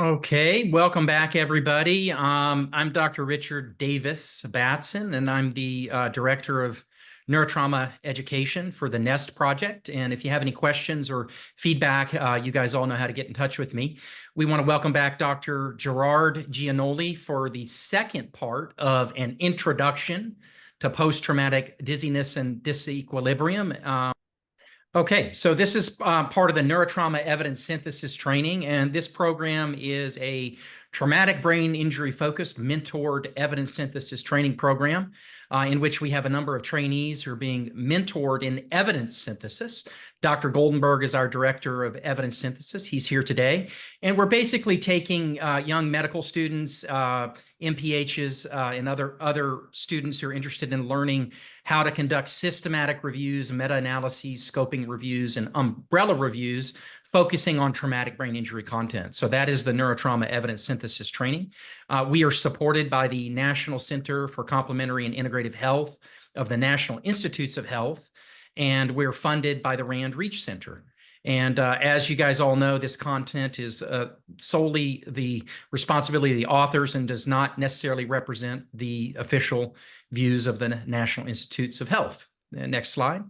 Okay, welcome back, everybody. I'm Dr. Richard Davis Batson, and I'm the Director of Neurotrauma Education for the NEST project. And if you have any questions or feedback, you guys all know how to get in touch with me. We want to welcome back Dr. Gerard Gianoli for the second part of an introduction to post-traumatic dizziness and disequilibrium. Okay, so this is part of the neurotrauma evidence synthesis training, and this program is a traumatic brain injury focused mentored evidence synthesis training program in which we have a number of trainees who are being mentored in evidence synthesis. Dr. Goldenberg is our director of evidence synthesis. He's here today, and we're basically taking young medical students, MPHs, and other students who are interested in learning how to conduct systematic reviews, meta-analyses, scoping reviews, and umbrella reviews, focusing on traumatic brain injury content. So that is the neurotrauma evidence synthesis training. We are supported by the National Center for Complementary and Integrative Health of the National Institutes of Health, and we're funded by the Rand Reach Center. And as you guys all know, this content is solely the responsibility of the authors and does not necessarily represent the official views of the National Institutes of Health. Next slide.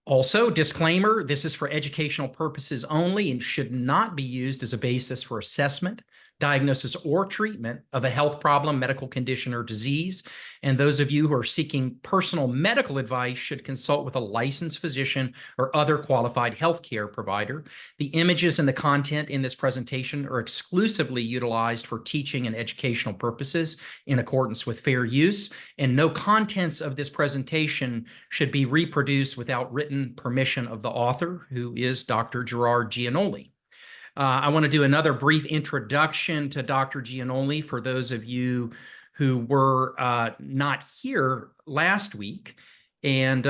Also, disclaimer, this is for educational purposes only and should not be used as a basis for assessment, diagnosis, or treatment of a health problem, medical condition, or disease. And those of you who are seeking personal medical advice should consult with a licensed physician or other qualified healthcare provider. The images and the content in this presentation are exclusively utilized for teaching and educational purposes in accordance with fair use, and no contents of this presentation should be reproduced without written permission of the author, who is Dr. Gerard Gianoli. I want to do another brief introduction to Dr. Gianoli for those of you who were not here last week. And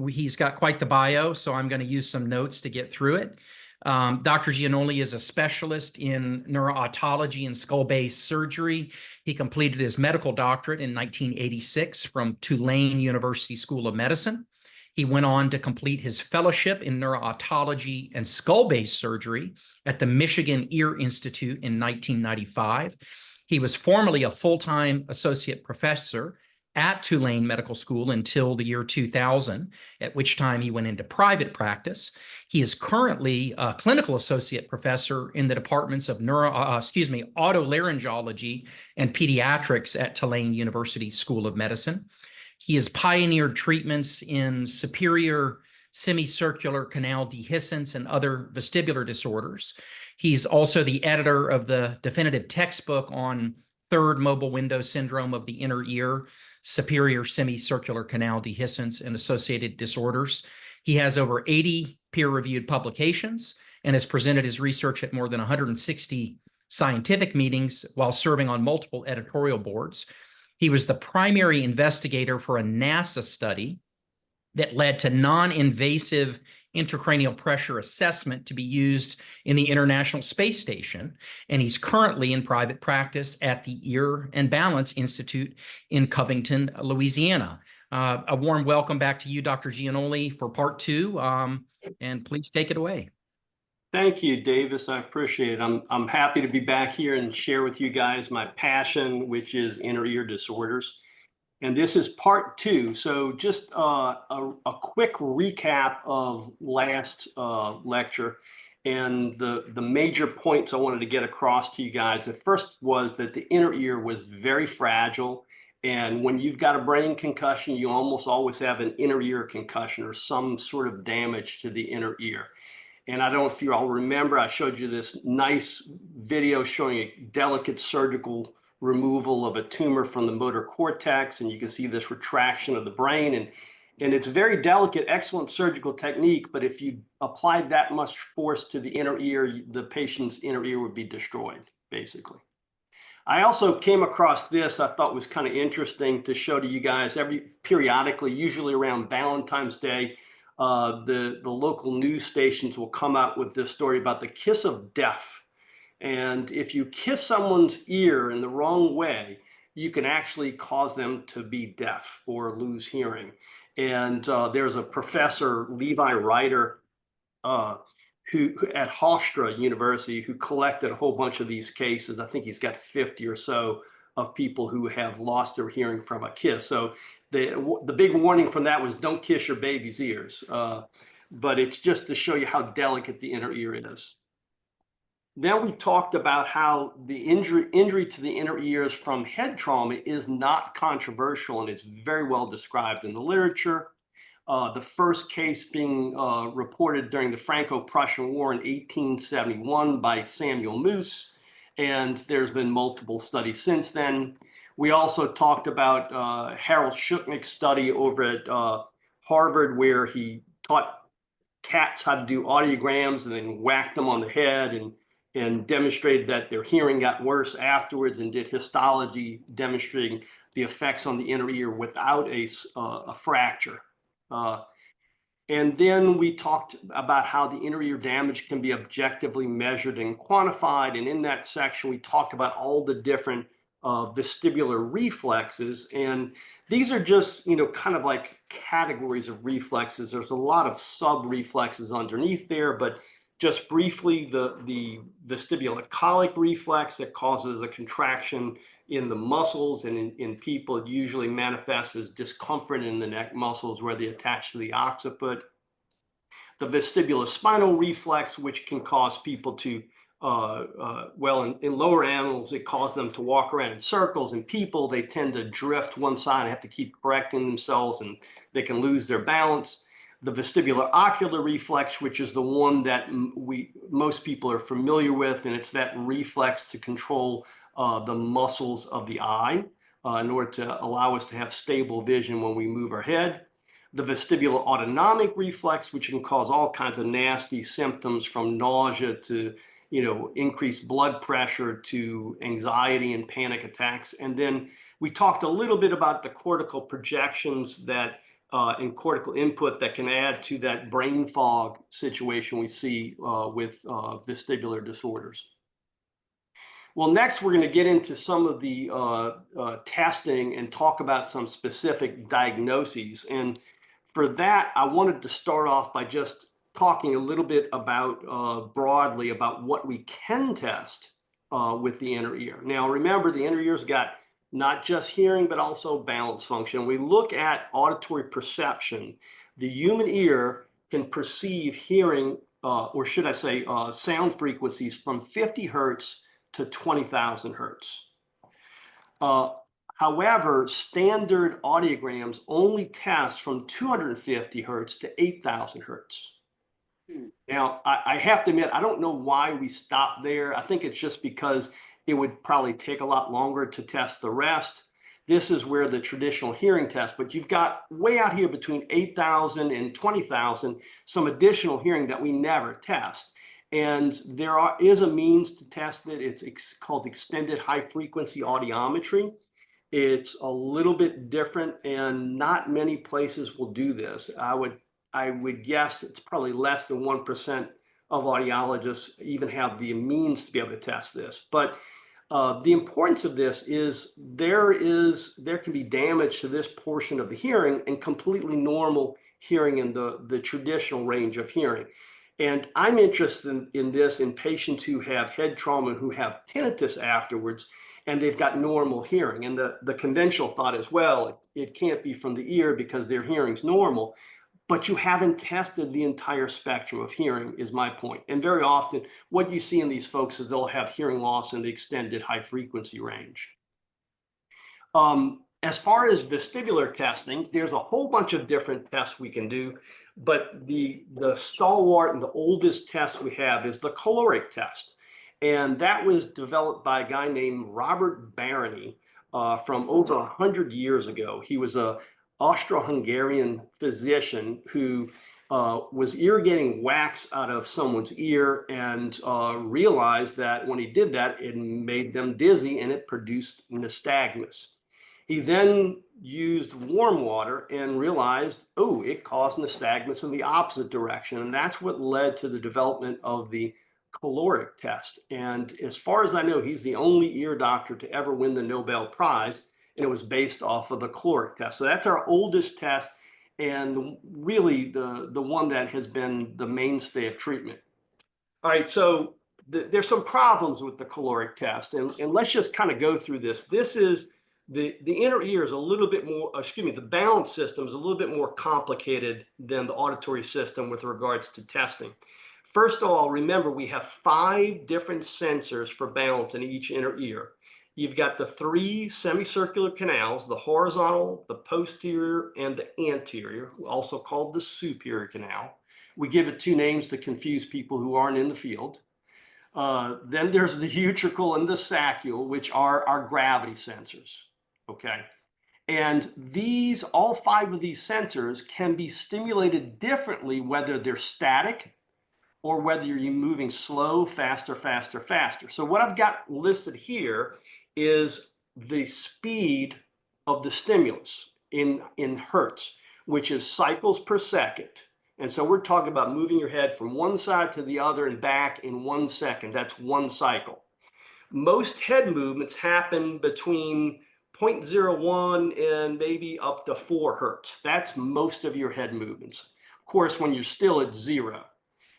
he's got quite the bio, so I'm going to use some notes to get through it. Dr. Gianoli is a specialist in neurootology and skull-base surgery. He completed his medical doctorate in 1986 from Tulane University School of Medicine. He went on to complete his fellowship in neurootology and skull-base surgery at the Michigan Ear Institute in 1995. He was formerly a full-time associate professor at Tulane Medical School until the year 2000, at which time he went into private practice. He is currently a clinical associate professor in the departments of otolaryngology and pediatrics at Tulane University School of Medicine. He has pioneered treatments in superior semicircular canal dehiscence and other vestibular disorders. He's also the editor of the definitive textbook on third mobile window syndrome of the inner ear, superior semicircular canal dehiscence, and associated disorders. He has over 80 peer-reviewed publications and has presented his research at more than 160 scientific meetings while serving on multiple editorial boards. He was the primary investigator for a NASA study that led to non-invasive intracranial pressure assessment to be used in the International Space Station. And he's currently in private practice at the Ear and Balance Institute in Covington, Louisiana. A warm welcome back to you, Dr. Gianoli, for part two. And please take it away. Thank you, Davis. I appreciate it. I'm happy to be back here and share with you guys my passion, which is inner ear disorders. And this is part two. So just a quick recap of last lecture. And the major points I wanted to get across to you guys. The first was that the inner ear was very fragile. And when you've got a brain concussion, you almost always have an inner ear concussion or some sort of damage to the inner ear. And I don't know if you all remember, I showed you this nice video showing a delicate surgical removal of a tumor from the motor cortex. And you can see this retraction of the brain. And it's very delicate, excellent surgical technique. But if you applied that much force to the inner ear, the patient's inner ear would be destroyed, basically. I also came across this I thought was kind of interesting to show to you guys periodically, usually around Valentine's Day. The local news stations will come out with this story about the kiss of death. And if you kiss someone's ear in the wrong way, you can actually cause them to be deaf or lose hearing. And there's a professor, Levi Reiter, who at Hofstra University, who collected a whole bunch of these cases. I think he's got 50 or so of people who have lost their hearing from a kiss. So the big warning from that was don't kiss your baby's ears. But it's just to show you how delicate the inner ear is. Then we talked about how the injury to the inner ears from head trauma is not controversial, and it's very well described in the literature. The first case being reported during the Franco-Prussian War in 1871 by Samuel Moose, and there's been multiple studies since then. We also talked about Harold Shuknick's study over at Harvard, where he taught cats how to do audiograms and then whacked them on the head and demonstrated that their hearing got worse afterwards, and did histology demonstrating the effects on the inner ear without a fracture. And then we talked about how the inner ear damage can be objectively measured and quantified. And in that section, we talked about all the different vestibular reflexes. And these are just, kind of like categories of reflexes. There's a lot of sub-reflexes underneath there, but just briefly, the vestibular colic reflex that causes a contraction in the muscles, and in people it usually manifests as discomfort in the neck muscles where they attach to the occiput. The vestibulospinal reflex, which can cause people to, in lower animals, it causes them to walk around in circles. In people, they tend to drift one side and have to keep correcting themselves, and they can lose their balance. The vestibular ocular reflex, which is the one that most people are familiar with, and it's that reflex to control the muscles of the eye in order to allow us to have stable vision when we move our head. The vestibular autonomic reflex, which can cause all kinds of nasty symptoms from nausea to, increased blood pressure to anxiety and panic attacks. And then we talked a little bit about the cortical projections that and cortical input that can add to that brain fog situation we see with vestibular disorders. Well, next we're going to get into some of the testing and talk about some specific diagnoses. And for that, I wanted to start off by just talking a little bit about broadly about what we can test with the inner ear. Now, remember, the inner ear's got not just hearing, but also balance function. We look at auditory perception. The human ear can perceive hearing, or should I say, sound frequencies from 50 hertz to 20,000 hertz. However, standard audiograms only test from 250 hertz to 8,000 hertz. Now, I have to admit, I don't know why we stopped there. I think it's just because it would probably take a lot longer to test the rest. This is where the traditional hearing test, but you've got way out here between 8,000 and 20,000, some additional hearing that we never test. And there is a means to test it. It's called extended high frequency audiometry. It's a little bit different, and not many places will do this. I would guess it's probably less than 1% of audiologists even have the means to be able to test this. But the importance of this is there can be damage to this portion of the hearing and completely normal hearing in the traditional range of hearing. And I'm interested in this in patients who have head trauma and who have tinnitus afterwards, and they've got normal hearing. And the conventional thought is, well, it can't be from the ear because their hearing's normal. But you haven't tested the entire spectrum of hearing, is my point. And very often, what you see in these folks is they'll have hearing loss in the extended high frequency range. As far as vestibular testing, there's a whole bunch of different tests we can do, but the stalwart and the oldest test we have is the caloric test. And that was developed by a guy named Robert Barany from over 100 years ago. He was a Austro-Hungarian physician who was irrigating wax out of someone's ear and realized that when he did that, it made them dizzy and it produced nystagmus. He then used warm water and realized, oh, it caused nystagmus in the opposite direction. And that's what led to the development of the caloric test. And as far as I know, he's the only ear doctor to ever win the Nobel Prize. And it was based off of the caloric test. So that's our oldest test, and really the one that has been the mainstay of treatment. All right, so there's some problems with the caloric test, and let's just kind of go through this. This is the inner ear is a little bit more, excuse me, the balance system is a little bit more complicated than the auditory system with regards to testing. First of all, remember we have 5 different sensors for balance in each inner ear. You've got the 3 semicircular canals, the horizontal, the posterior, and the anterior, also called the superior canal. We give it 2 names to confuse people who aren't in the field. Then there's the utricle and the saccule, which are our gravity sensors, okay? And these, all 5 of these sensors can be stimulated differently, whether they're static or whether you're moving slow, faster, faster, faster. So what I've got listed here is the speed of the stimulus in hertz, which is cycles per second. And so we're talking about moving your head from one side to the other and back in 1 second. That's 1 cycle. Most head movements happen between 0.01 and maybe up to 4 hertz. That's most of your head movements. Of course, when you're still at 0.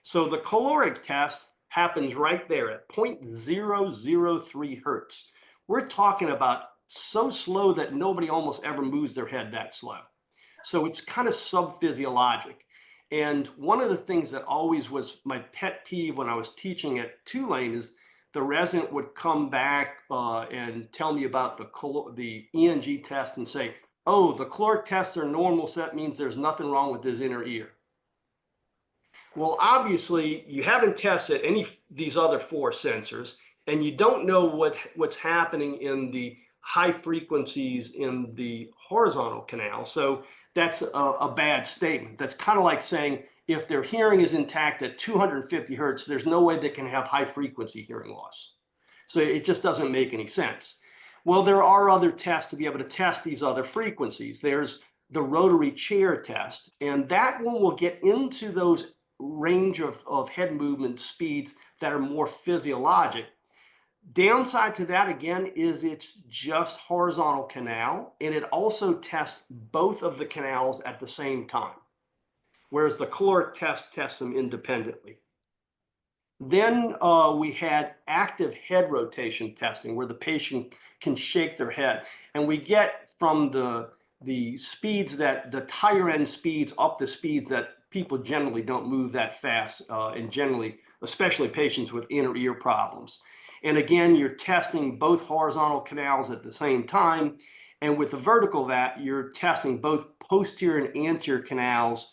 So the caloric test happens right there at 0.003 hertz. We're talking about so slow that nobody almost ever moves their head that slow. So it's kind of sub-physiologic. And one of the things that always was my pet peeve when I was teaching at Tulane is the resident would come back and tell me about the ENG test and say, oh, the caloric tests are normal, so that means there's nothing wrong with his inner ear. Well, obviously, you haven't tested any of these other 4 sensors, and you don't know what's happening in the high frequencies in the horizontal canal. So that's a bad statement. That's kind of like saying if their hearing is intact at 250 hertz, there's no way they can have high frequency hearing loss. So it just doesn't make any sense. Well, there are other tests to be able to test these other frequencies. There's the rotary chair test, and that one will get into those range of head movement speeds that are more physiologic. Downside to that, again, is it's just horizontal canal, and it also tests both of the canals at the same time, whereas the caloric test tests them independently. Then we had active head rotation testing, where the patient can shake their head, and we get from the speeds that the higher end speeds up the speeds that people generally don't move that fast, and generally, especially patients with inner ear problems. And again, you're testing both horizontal canals at the same time. And with the vertical that, you're testing both posterior and anterior canals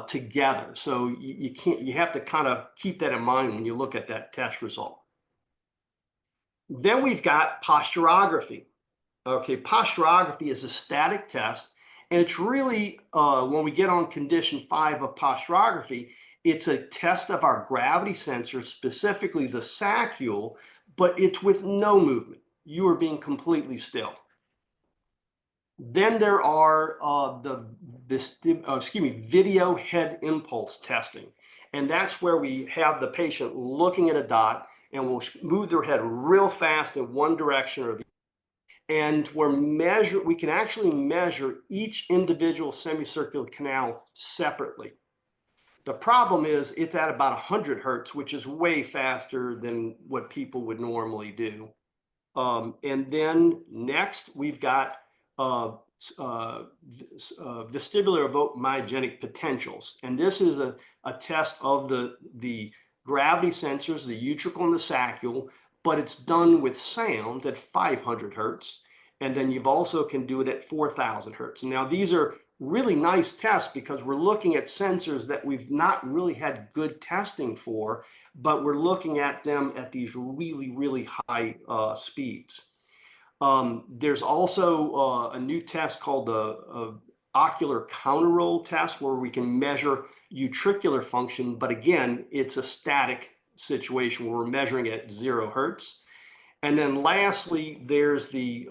together. So you have to kind of keep that in mind when you look at that test result. Then we've got posturography. Okay, posturography is a static test, and it's really, when we get on condition 5 of posturography, it's a test of our gravity sensors, specifically the saccule, but it's with no movement. You are being completely still. Then there are video head impulse testing. And that's where we have the patient looking at a dot and will move their head real fast in one direction or the other. And we can actually measure each individual semicircular canal separately. The problem is it's at about 100 hertz, which is way faster than what people would normally do. And then next, we've got vestibular evoked myogenic potentials. And this is a test of the gravity sensors, the utricle and the saccule, but it's done with sound at 500 hertz. And then you've also can do it at 4,000 hertz. Now, these are really nice tests because we're looking at sensors that we've not really had good testing for, but we're looking at them at these really, really high speeds. There's also a new test called the ocular counter roll test, where we can measure utricular function, but again, it's a static situation where we're measuring at 0 hertz. And then lastly, there's the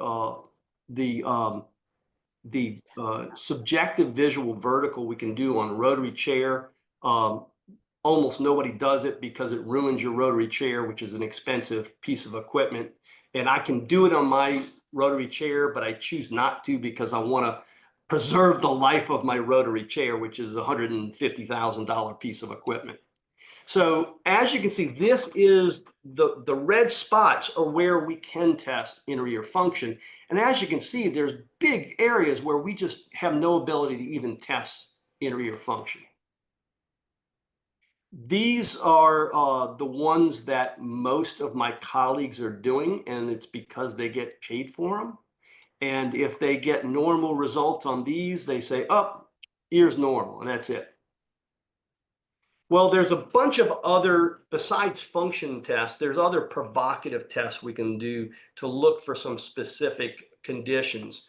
subjective visual vertical we can do on a rotary chair. Almost nobody does it because it ruins your rotary chair, which is an expensive piece of equipment. And I can do it on my rotary chair, but I choose not to because I want to preserve the life of my rotary chair, which is a $150,000 piece of equipment. So as you can see, this is the red spots are where we can test inner ear function. And as you can see, there's big areas where we just have no ability to even test inner ear function. These are the ones that most of my colleagues are doing, and it's because they get paid for them. And if they get normal results on these, they say, oh, ear's normal, and that's it. Well, there's a bunch of other, besides function tests, there's other provocative tests we can do to look for some specific conditions.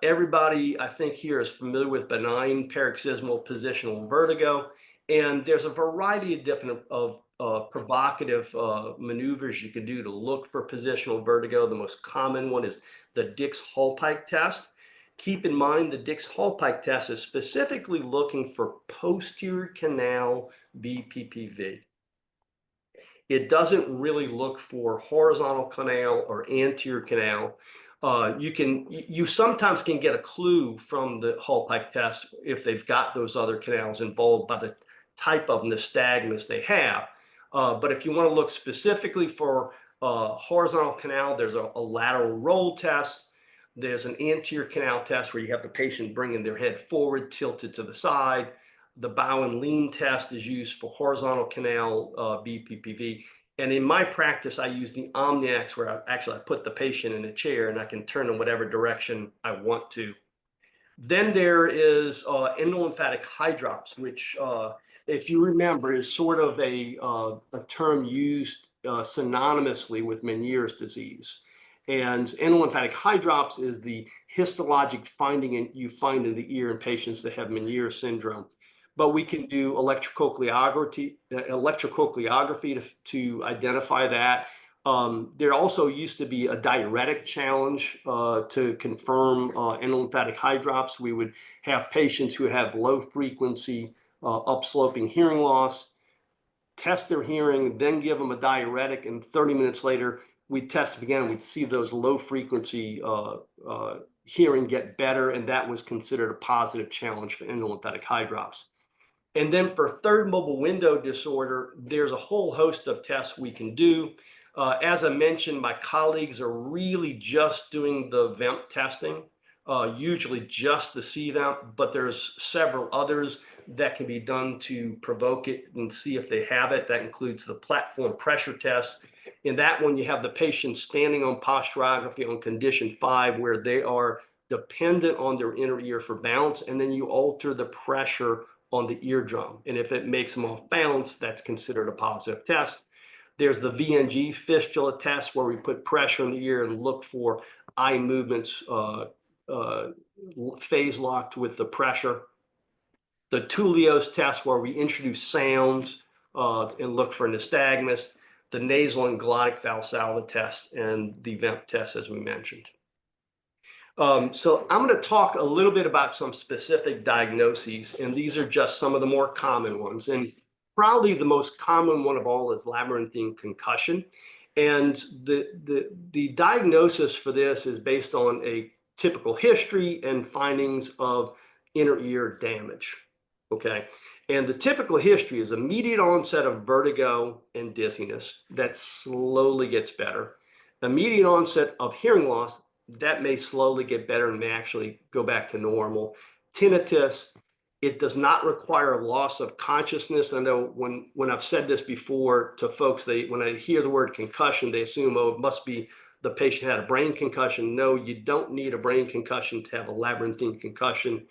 Everybody, I think, here is familiar with benign paroxysmal positional vertigo, and there's a variety of different provocative maneuvers you can do to look for positional vertigo. The most common one is the Dix-Hallpike test. Keep in mind the Dix-Hallpike test is specifically looking for posterior canal BPPV. It doesn't really look for horizontal canal or anterior canal. You sometimes can get a clue from the Hallpike test if they've got those other canals involved by the type of nystagmus they have. But if you want to look specifically for horizontal canal, there's a lateral roll test. There's an anterior canal test where you have the patient bringing their head forward, tilted to the side. The bow and lean test is used for horizontal canal BPPV. And in my practice, I use the Omniax, where I put the patient in a chair and I can turn in whatever direction I want to. Then there is endolymphatic hydrops, which, if you remember, is sort of a term used synonymously with Meniere's disease. And endolymphatic hydrops is the histologic finding you find in the ear in patients that have Meniere syndrome. But we can do electrocochleography to identify that. There also used to be a diuretic challenge to confirm endolymphatic hydrops. We would have patients who have low frequency upsloping hearing loss, test their hearing, then give them a diuretic, and 30 minutes later, we'd test again, and we'd see those low frequency hearing get better, and that was considered a positive challenge for endolymphatic hydrops. And then for third mobile window disorder, there's a whole host of tests we can do. As I mentioned, my colleagues are really just doing the VEMP testing, usually just the CVEMP, but there's several others that can be done to provoke it and see if they have it. That includes the platform pressure test. In that one, you have the patient standing on posturography on condition 5, where they are dependent on their inner ear for balance, and then you alter the pressure on the eardrum. And if it makes them off balance, that's considered a positive test. There's the VNG fistula test, where we put pressure in the ear and look for eye movements phase locked with the pressure. The Tullio's test, where we introduce sounds and look for nystagmus. The nasal and glottic valsalva test, and the VEMP test, as we mentioned. So I'm going to talk a little bit about some specific diagnoses, and these are just some of the more common ones. And probably the most common one of all is labyrinthine concussion. And the diagnosis for this is based on a typical history and findings of inner ear damage. Okay. And the typical history is immediate onset of vertigo and dizziness that slowly gets better. Immediate onset of hearing loss that may slowly get better and may actually go back to normal. Tinnitus, it does not require loss of consciousness. I know when I've said this before to folks, when I hear the word concussion, they assume, oh, it must be the patient had a brain concussion. No, you don't need a brain concussion to have a labyrinthine concussion.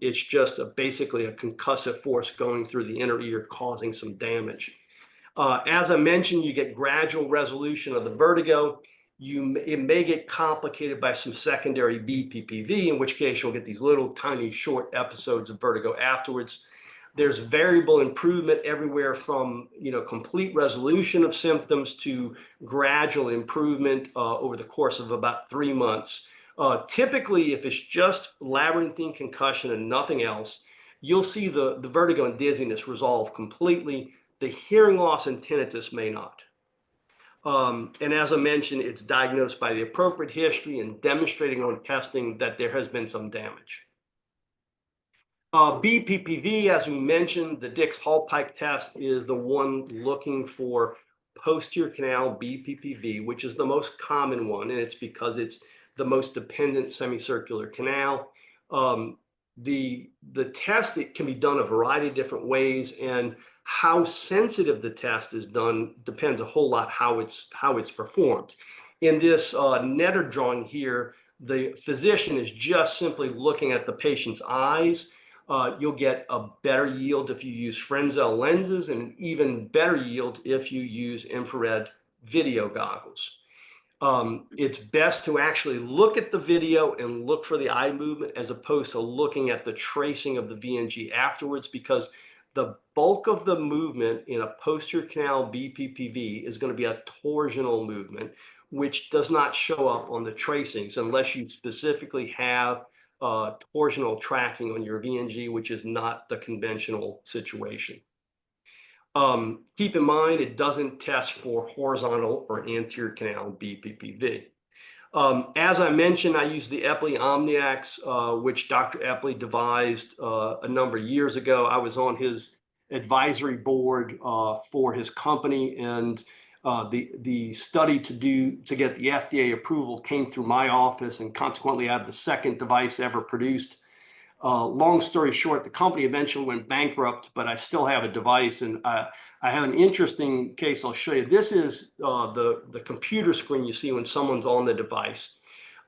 It's just basically a concussive force going through the inner ear causing some damage. As I mentioned, you get gradual resolution of the vertigo. It may get complicated by some secondary BPPV, in which case you'll get these little tiny short episodes of vertigo afterwards. There's variable improvement everywhere from complete resolution of symptoms to gradual improvement over the course of about 3 months. Typically, if it's just labyrinthine concussion and nothing else, you'll see the vertigo and dizziness resolve completely. The hearing loss and tinnitus may not. And as I mentioned, it's diagnosed by the appropriate history and demonstrating on testing that there has been some damage. BPPV, as we mentioned, the Dix-Hallpike test is the one looking for posterior canal BPPV, which is the most common one, and it's because it's the most dependent semicircular canal. The test, it can be done a variety of different ways, and how sensitive the test is done depends a whole lot how it's performed. In this netter drawing here, the physician is just simply looking at the patient's eyes. You'll get a better yield if you use Frenzel lenses, and an even better yield if you use infrared video goggles. It's best to actually look at the video and look for the eye movement as opposed to looking at the tracing of the VNG afterwards, because the bulk of the movement in a posterior canal BPPV is going to be a torsional movement, which does not show up on the tracings unless you specifically have torsional tracking on your VNG, which is not the conventional situation. Keep in mind, it doesn't test for horizontal or anterior canal BPPV. As I mentioned, I use the Epley Omniax, which Dr. Epley devised a number of years ago. I was on his advisory board for his company, and the study to get the FDA approval came through my office, and consequently, I have the second device ever produced. Long story short, the company eventually went bankrupt, but I still have a device, and I have an interesting case I'll show you. This is the computer screen you see when someone's on the device.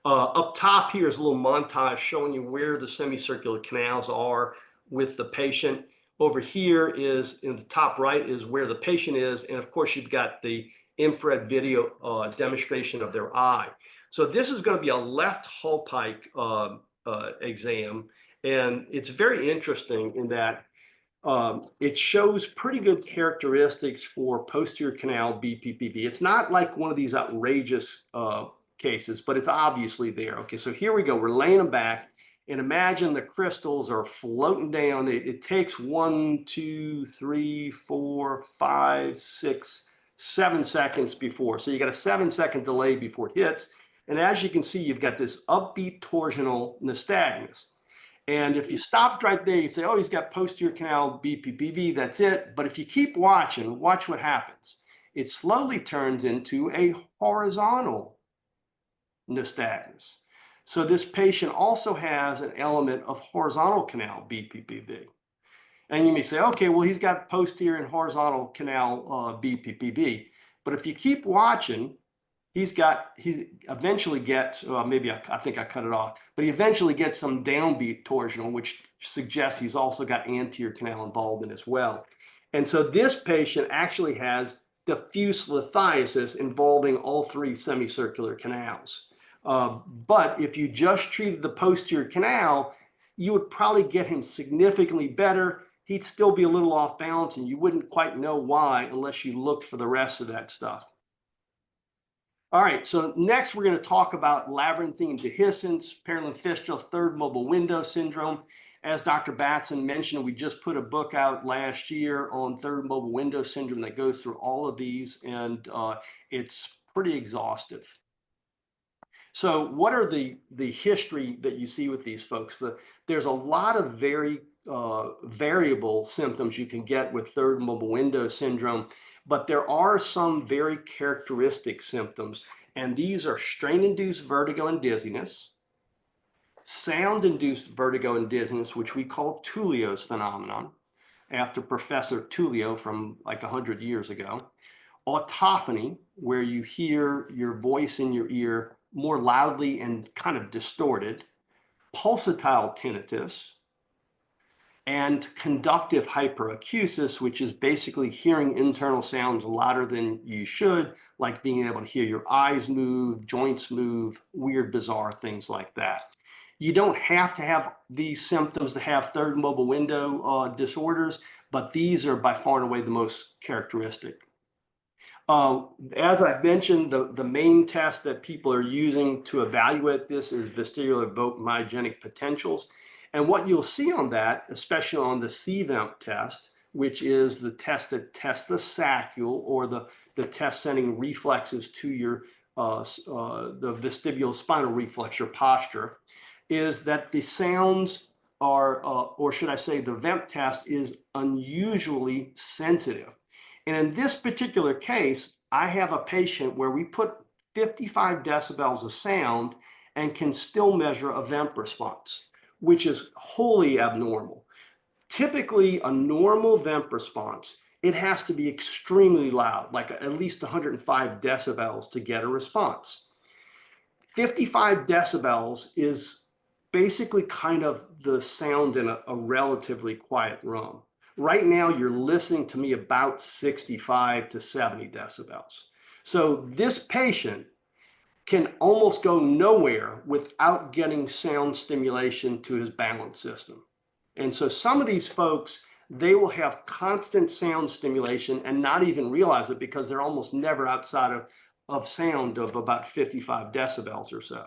Up top here is a little montage showing you where the semicircular canals are with the patient. Over here is, in the top right, is where the patient is, and of course you've got the infrared video demonstration of their eye. So this is going to be a left Hallpike exam. And it's very interesting in that it shows pretty good characteristics for posterior canal BPPV. It's not like one of these outrageous cases, but it's obviously there. Okay, so here we go. We're laying them back, and imagine the crystals are floating down. It takes 1, 2, 3, 4, 5, 6, 7 seconds before. So you got a 7-second delay before it hits. And as you can see, you've got this upbeat torsional nystagmus. And if you stopped right there, you say, oh, he's got posterior canal BPPV, that's it. But if you keep watching, watch what happens. It slowly turns into a horizontal nystagmus. So this patient also has an element of horizontal canal BPPV. And you may say, okay, well, he's got posterior and horizontal canal BPPV. But if you keep watching, he eventually gets, maybe I think I cut it off, but he eventually gets some downbeat torsional, which suggests he's also got anterior canal involvement as well. And so this patient actually has diffuse lithiasis involving all 3 semicircular canals. But if you just treated the posterior canal, you would probably get him significantly better. He'd still be a little off balance, and you wouldn't quite know why unless you looked for the rest of that stuff. All right, so next we're going to talk about labyrinthine dehiscence, perilymphistial third mobile window syndrome. As Dr. Batson mentioned, we just put a book out last year on third mobile window syndrome that goes through all of these, and it's pretty exhaustive. So what are the history that you see with these folks? There's a lot of very variable symptoms you can get with third mobile window syndrome, but there are some very characteristic symptoms, and these are strain-induced vertigo and dizziness, sound-induced vertigo and dizziness, which we call Tullio's phenomenon, after Professor Tullio from like 100 years ago, autophony, where you hear your voice in your ear more loudly and kind of distorted, pulsatile tinnitus, and conductive hyperacusis, which is basically hearing internal sounds louder than you should, like being able to hear your eyes move, joints move, weird, bizarre things like that. You don't have to have these symptoms to have third mobile window disorders, but these are by far and away the most characteristic. As I mentioned, the main test that people are using to evaluate this is vestibular evoked myogenic potentials. And what you'll see on that, especially on the CVEMP test, which is the test that tests the saccule, or the test sending reflexes to your the vestibulospinal reflex, your posture, is that the sounds are, or should I say the vent test is unusually sensitive. And in this particular case, I have a patient where we put 55 decibels of sound and can still measure a vent response, which is wholly abnormal. Typically, a normal vent response, it has to be extremely loud, like at least 105 decibels to get a response. 55 decibels is basically kind of the sound in a relatively quiet room. Right now, you're listening to me about 65 to 70 decibels. So this patient can almost go nowhere without getting sound stimulation to his balance system. And so some of these folks, they will have constant sound stimulation and not even realize it because they're almost never outside of sound of about 55 decibels or so.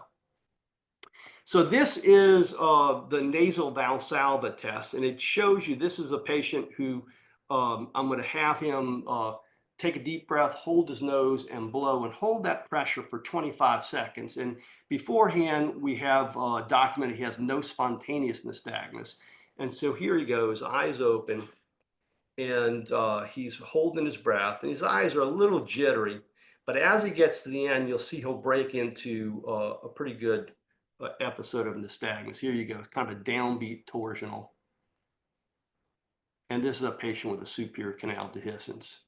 So this is the nasal Valsalva test, and it shows you this is a patient who I'm going to have him take a deep breath, hold his nose and blow and hold that pressure for 25 seconds. And beforehand, we have documented he has no spontaneous nystagmus. And so here he goes, eyes open, and he's holding his breath, and his eyes are a little jittery. But as he gets to the end, you'll see he'll break into a pretty good episode of nystagmus. Here you go. It's kind of a downbeat torsional. And this is a patient with a superior canal dehiscence.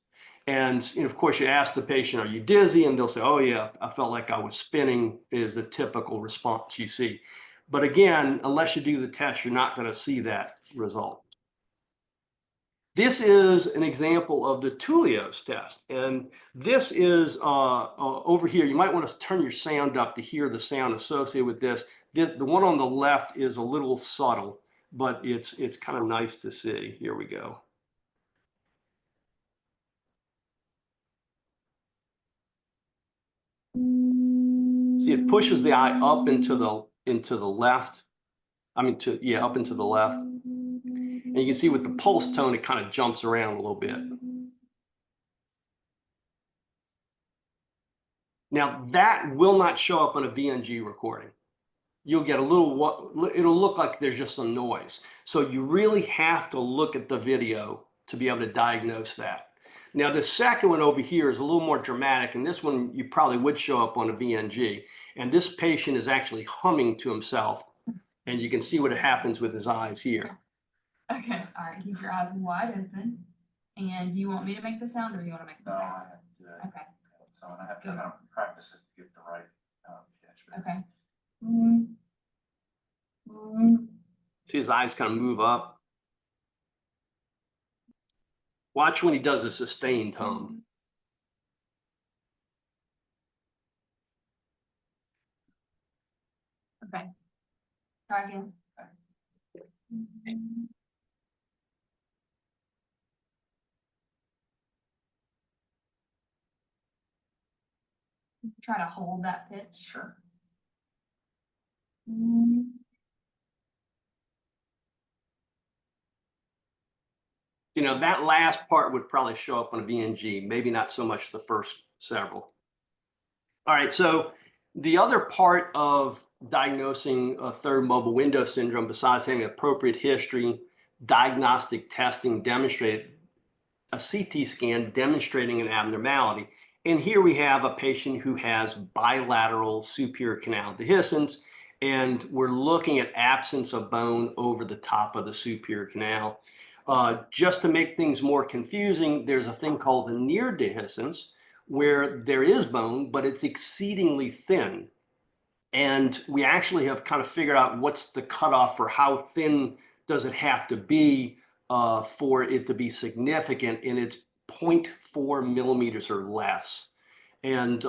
And of course, you ask the patient, are you dizzy? And they'll say, oh, yeah, I felt like I was spinning, is the typical response you see. But again, unless you do the test, you're not going to see that result. This is an example of the Tullio's test. And this is over here. You might want to turn your sound up to hear the sound associated with this. The one on the left is a little subtle, but it's kind of nice to see. Here we go. See, it pushes the eye up into the left. I mean, up into the left. And you can see with the pulse tone, it kind of jumps around a little bit. Now, that will not show up on a VNG recording. You'll get a little, it'll look like there's just some noise. So you really have to look at the video to be able to diagnose that. Now, the second one over here is a little more dramatic, and this one you probably would show up on a VNG. And this patient is actually humming to himself, and you can see what happens with his eyes here. Okay, all right, keep your eyes wide open. And do you want me to make the sound, or you want to make the sound? I have to do it. Okay. So I have to kind of practice it to get the right catch. Okay. See his eyes kind of move up. Watch when he does a sustained hum. Okay. Try again. Try to hold that pitch. Sure. You know, that last part would probably show up on a VNG, maybe not so much the first several. All right, so the other part of diagnosing a third mobile window syndrome, besides having appropriate history, diagnostic testing demonstrated a CT scan demonstrating an abnormality. And here we have a patient who has bilateral superior canal dehiscence, and we're looking at absence of bone over the top of the superior canal. Just to make things more confusing, there's a thing called a near dehiscence, where there is bone, but it's exceedingly thin. And we actually have kind of figured out what's the cutoff for how thin does it have to be for it to be significant, and it's 0.4 millimeters or less. And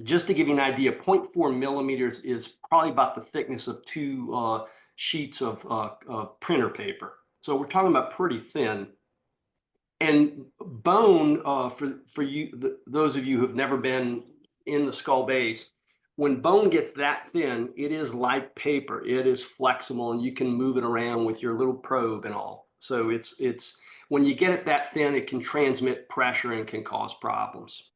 just to give you an idea, 0.4 millimeters is probably about the thickness of 2 sheets of printer paper. So we're talking about pretty thin. And bone, for you, those of you who've never been in the skull base, when bone gets that thin, it is like paper. It is flexible, and you can move it around with your little probe and all. So it's when you get it that thin, it can transmit pressure and can cause problems.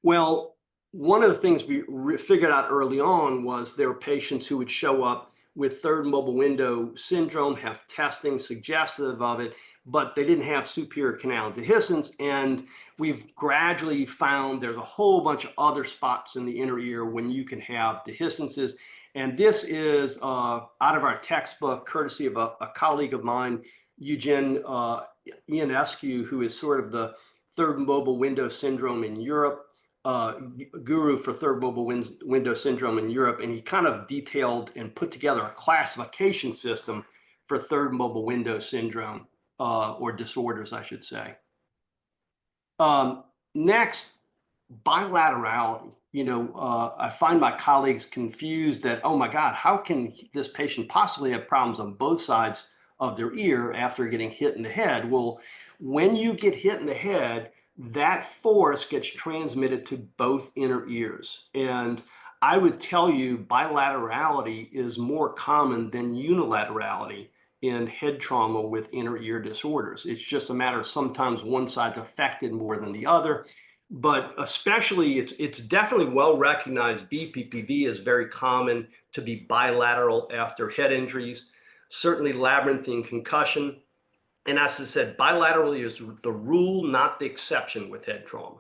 Well, one of the things we figured out early on was there were patients who would show up with third mobile window syndrome have testing suggestive of it, but they didn't have superior canal dehiscence. And we've gradually found there's a whole bunch of other spots in the inner ear when you can have dehiscences. And this is out of our textbook, courtesy of a colleague of mine, Eugene Ionescu, who is sort of the third mobile window syndrome in Europe, guru for third mobile window syndrome in Europe. And he kind of detailed and put together a classification system for third mobile window syndrome, or disorders, I should say. Next, bilaterality. I find my colleagues confused that, oh my God, how can this patient possibly have problems on both sides of their ear after getting hit in the head? Well, when you get hit in the head, that force gets transmitted to both inner ears. And I would tell you bilaterality is more common than unilaterality in head trauma with inner ear disorders. It's just a matter of sometimes one side's affected more than the other. But especially, it's definitely well recognized. BPPV is very common to be bilateral after head injuries, certainly labyrinthine concussion. And as I said, bilaterally is the rule, not the exception with head trauma.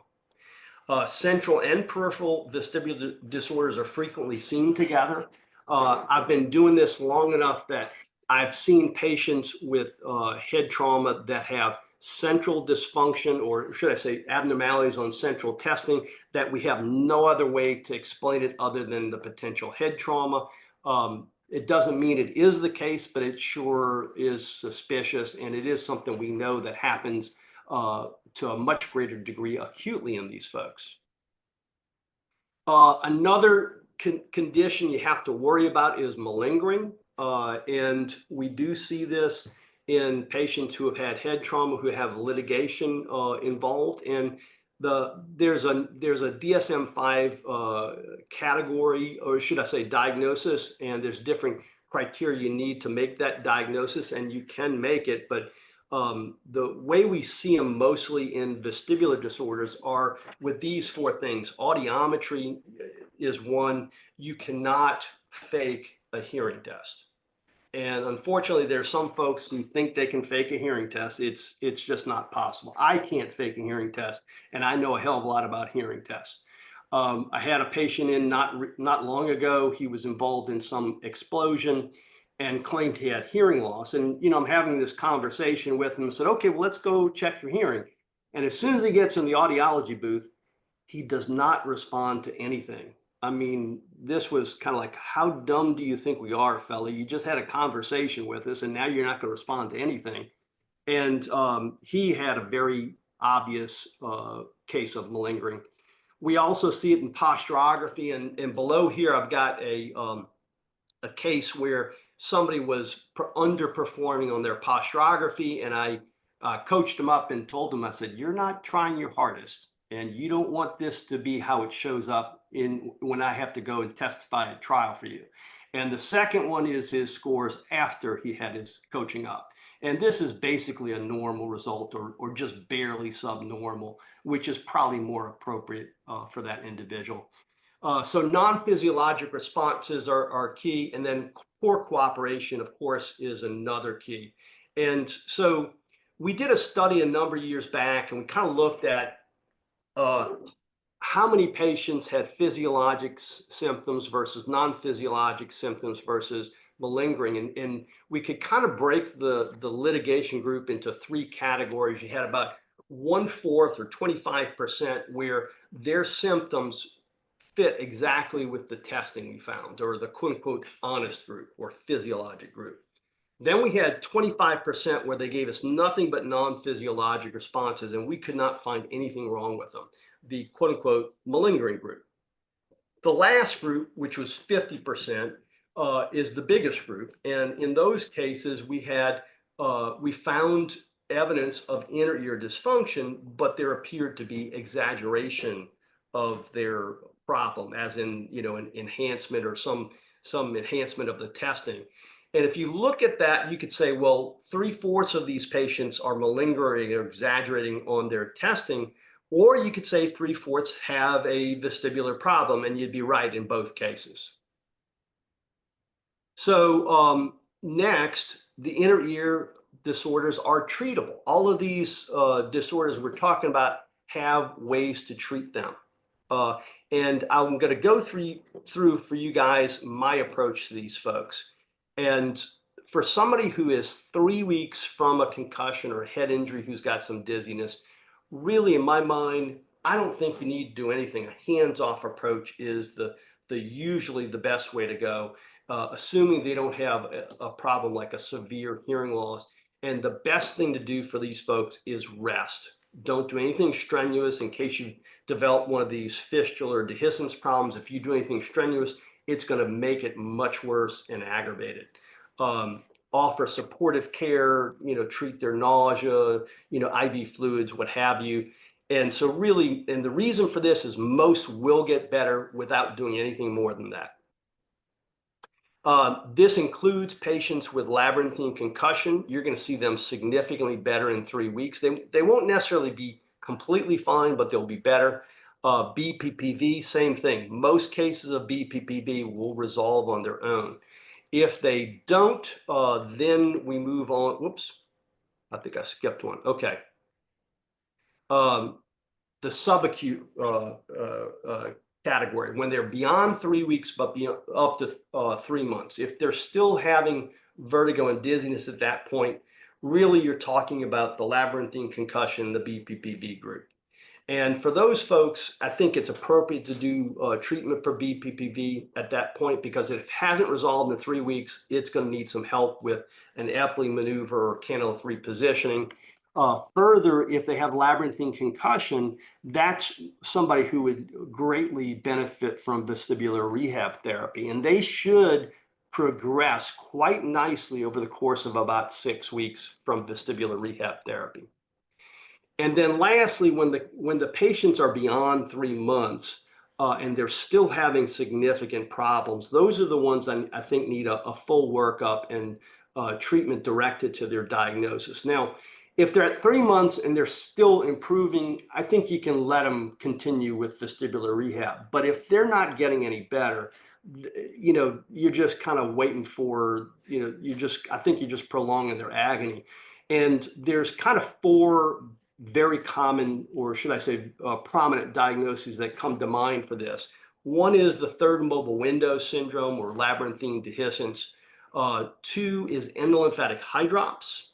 Central and peripheral vestibular disorders are frequently seen together. I've been doing this long enough that I've seen patients with head trauma that have central dysfunction, or should I say abnormalities on central testing, that we have no other way to explain it other than the potential head trauma. It doesn't mean it is the case, but it sure is suspicious, and it is something we know that happens to a much greater degree acutely in these folks. Another condition you have to worry about is malingering, and we do see this in patients who have had head trauma, who have litigation involved. And there's a DSM-5 category, or should I say diagnosis, and there's different criteria you need to make that diagnosis, and you can make it. But the way we see them mostly in vestibular disorders are with these four things. Audiometry is one. You cannot fake a hearing test. And unfortunately, there's some folks who think they can fake a hearing test. It's just not possible. I can't fake a hearing test, and I know a hell of a lot about hearing tests. I had a patient in not long ago. He was involved in some explosion and claimed he had hearing loss. And I'm having this conversation with him and said, okay, well, let's go check your hearing. And as soon as he gets in the audiology booth, he does not respond to anything. I mean, this was kind of like, how dumb do you think we are, fella? You just had a conversation with us, and now you're not going to respond to anything. And he had a very obvious case of malingering. We also see it in posturography, and below here, I've got a case where somebody was underperforming on their posturography, and I coached him up and told him, I said, you're not trying your hardest, and you don't want this to be how it shows up when I have to go and testify at trial for you. And the second one is his scores after he had his coaching up. And this is basically a normal result, or just barely subnormal, which is probably more appropriate for that individual. So non-physiologic responses are key. And then poor cooperation, of course, is another key. And so we did a study a number of years back, and we kind of looked at how many patients had physiologic symptoms versus non-physiologic symptoms versus malingering. And we could kind of break the litigation group into three categories. You had about 1/4 or 25% where their symptoms fit exactly with the testing we found, or the quote unquote honest group or physiologic group. Then we had 25% where they gave us nothing but non-physiologic responses, and we could not find anything wrong with them, the quote unquote malingering group. The last group, which was 50%, is the biggest group. And in those cases, we found evidence of inner ear dysfunction, but there appeared to be exaggeration of their problem, as in, an enhancement or some enhancement of the testing. And if you look at that, you could say, well, 3/4 of these patients are malingering or exaggerating on their testing, or you could say 3/4 have a vestibular problem, and you'd be right in both cases. So next, the inner ear disorders are treatable. All of these disorders we're talking about have ways to treat them. And I'm going to go through for you guys my approach to these folks. And for somebody who is 3 weeks from a concussion or a head injury who's got some dizziness, really in my mind, I don't think you need to do anything. A hands-off approach is the usually the best way to go, assuming they don't have a problem like a severe hearing loss. And the best thing to do for these folks is rest. Don't do anything strenuous in case you develop one of these fistula or dehiscence problems. If you do anything strenuous, it's going to make it much worse and aggravate it. Offer supportive care, treat their nausea, IV fluids, what have you. And so really, and the reason for this is most will get better without doing anything more than that. This includes patients with labyrinthine concussion. You're going to see them significantly better in 3 weeks. They won't necessarily be completely fine, but they'll be better. BPPV, same thing. Most cases of BPPV will resolve on their own. If they don't, then we move on. Whoops, I think I skipped one. Okay. The subacute category, when they're beyond 3 weeks, but beyond, up to 3 months. If they're still having vertigo and dizziness at that point, really you're talking about the labyrinthine concussion, the BPPV group. And for those folks, I think it's appropriate to do treatment for BPPV at that point, because if it hasn't resolved in 3 weeks, it's going to need some help with an Epley maneuver or cannula 3 positioning. Further, if they have labyrinthine concussion, that's somebody who would greatly benefit from vestibular rehab therapy, and they should progress quite nicely over the course of about 6 weeks from vestibular rehab therapy. And then lastly, when the patients are beyond 3 months and they're still having significant problems, those are the ones I think need a full workup and treatment directed to their diagnosis. Now, if they're at 3 months and they're still improving, I think you can let them continue with vestibular rehab. But if they're not getting any better, you're just kind of waiting for, I think you're just prolonging their agony. And there's kind of 4 very common, or should I say prominent diagnoses that come to mind for this. One is the third mobile window syndrome or labyrinthine dehiscence. 2 is endolymphatic hydrops.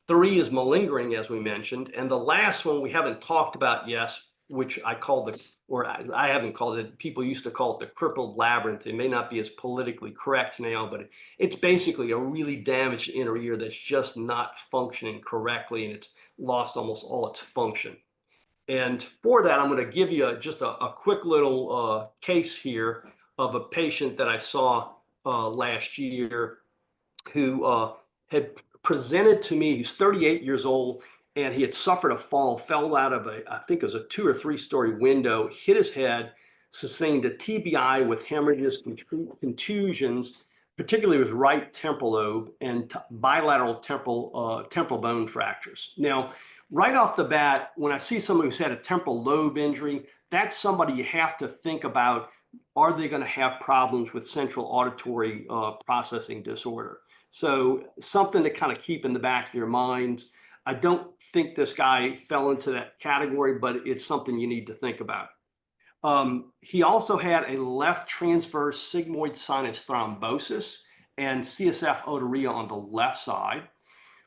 3 is malingering, as we mentioned. And the last one we haven't talked about yet, which I haven't called it, people used to call it the crippled labyrinth. It may not be as politically correct now, but it's basically a really damaged inner ear that's just not functioning correctly, and it's lost almost all its function. And for that, I'm going to give you just a quick little case here of a patient that I saw last year who had presented to me. He's 38 years old, and he had suffered a fall, fell out of I think it was a 2- or 3-story window, hit his head, sustained a TBI with hemorrhages, contusions, particularly with right temporal lobe, and bilateral temporal bone fractures. Now, right off the bat, when I see someone who's had a temporal lobe injury, that's somebody you have to think about. Are they going to have problems with central auditory processing disorder? So something to kind of keep in the back of your minds. I don't think this guy fell into that category, but it's something you need to think about. He also had a left transverse sigmoid sinus thrombosis and CSF otorrhea on the left side.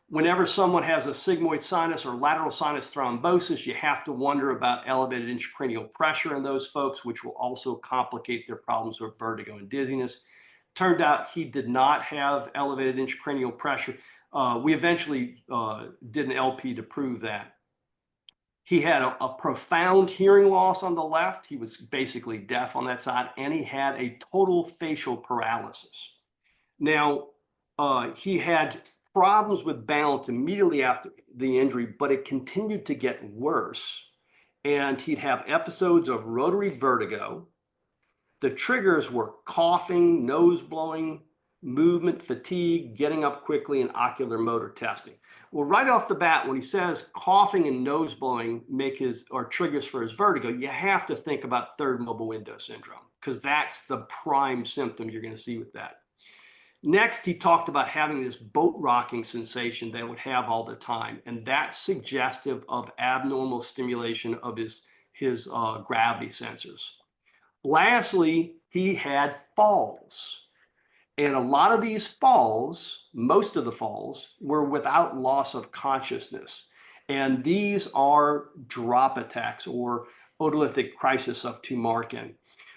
Whenever someone has a sigmoid sinus or lateral sinus thrombosis, you have to wonder about elevated intracranial pressure in those folks, which will also complicate their problems with vertigo and dizziness. Turned out he did not have elevated intracranial pressure. We eventually did an LP to prove that. He had a profound hearing loss on the left. He was basically deaf on that side, and he had a total facial paralysis. Now, he had problems with balance immediately after the injury, but it continued to get worse. And he'd have episodes of rotary vertigo. The triggers were coughing, nose blowing, movement fatigue, getting up quickly, and ocular motor testing. Well, right off the bat, when he says coughing and nose blowing are triggers for his vertigo, you have to think about third mobile window syndrome, because that's the prime symptom you're going to see with that. Next, he talked about having this boat rocking sensation that he would have all the time, and that's suggestive of abnormal stimulation of his gravity sensors. Lastly, he had falls. And a lot of these falls, most of the falls, were without loss of consciousness. And these are drop attacks or otolithic crisis of Tumarkin.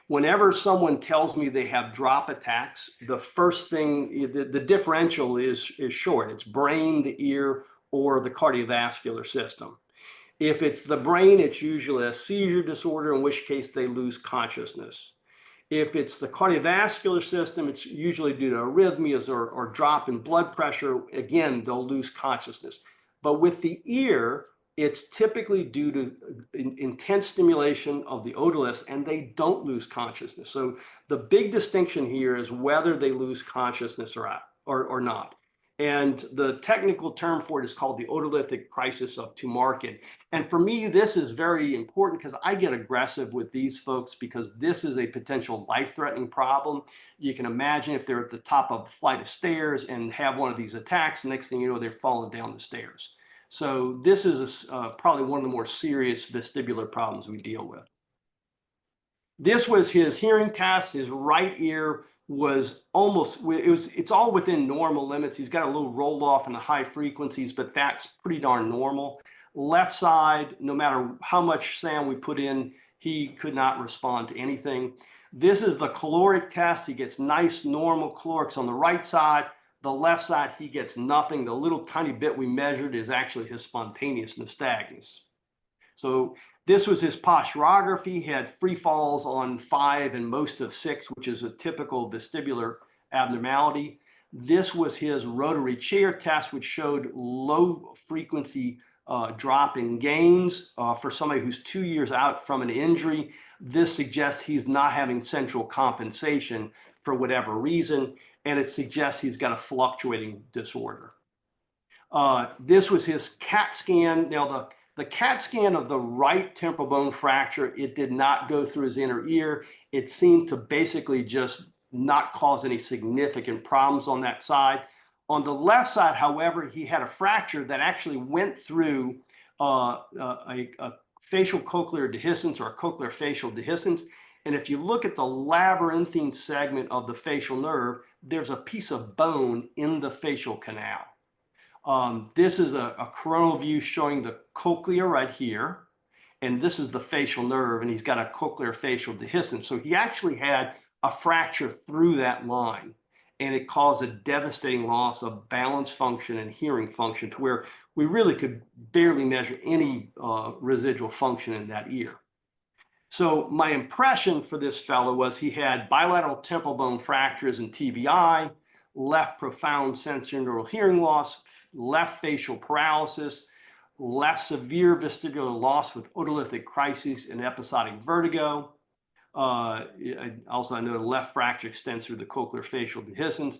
Whenever someone tells me they have drop attacks, the first thing, the differential is short. It's brain, the ear, or the cardiovascular system. If it's the brain, it's usually a seizure disorder, in which case they lose consciousness. If it's the cardiovascular system, it's usually due to arrhythmias or drop in blood pressure. Again, they'll lose consciousness. But with the ear, it's typically due to intense stimulation of the otoliths, and they don't lose consciousness. So the big distinction here is whether they lose consciousness or not. And the technical term for it is called the otolithic crisis of Tumarkin. And for me, this is very important because I get aggressive with these folks because this is a potential life-threatening problem. You can imagine if they're at the top of a flight of stairs and have one of these attacks, the next thing you know, they're falling down the stairs. So this is probably one of the more serious vestibular problems we deal with. This was his hearing test. His right ear was almost, it's all within normal limits. He's got a little roll off in the high frequencies, but that's pretty darn normal. Left side, no matter how much sound we put in, he could not respond to anything. This is the caloric test. He gets nice normal calorics on the right side. The left side, he gets nothing. The little tiny bit we measured is actually his spontaneous nystagmus. So this was his posturography. He had free falls on 5 and most of 6, which is a typical vestibular abnormality. This was his rotary chair test, which showed low frequency drop in gains for somebody who's 2 years out from an injury. This suggests he's not having central compensation for whatever reason, and it suggests he's got a fluctuating disorder. This was his CAT scan. Now, the CAT scan of the right temporal bone fracture, it did not go through his inner ear. It seemed to basically just not cause any significant problems on that side. On the left side, however, he had a fracture that actually went through a facial cochlear dehiscence or a cochlear facial dehiscence. And if you look at the labyrinthine segment of the facial nerve, there's a piece of bone in the facial canal. This is a coronal view showing the cochlea right here, and this is the facial nerve, and he's got a cochlear facial dehiscence. So he actually had a fracture through that line, and it caused a devastating loss of balance function and hearing function to where we really could barely measure any residual function in that ear. So my impression for this fellow was he had bilateral temporal bone fractures and TBI, left profound sensorineural hearing loss, left facial paralysis, left severe vestibular loss with otolithic crises and episodic vertigo. Also, I know the left fracture extends through the cochlear facial dehiscence.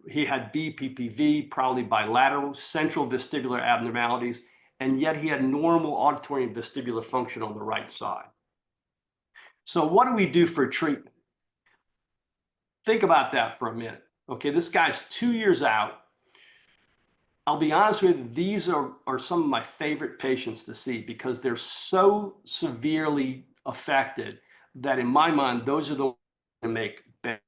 He had BPPV, probably bilateral, central vestibular abnormalities, and yet he had normal auditory and vestibular function on the right side. So what do we do for treatment? Think about that for a minute. Okay, this guy's 2 years out. I'll be honest with you, these are some of my favorite patients to see because they're so severely affected that in my mind, those are the ones to make better.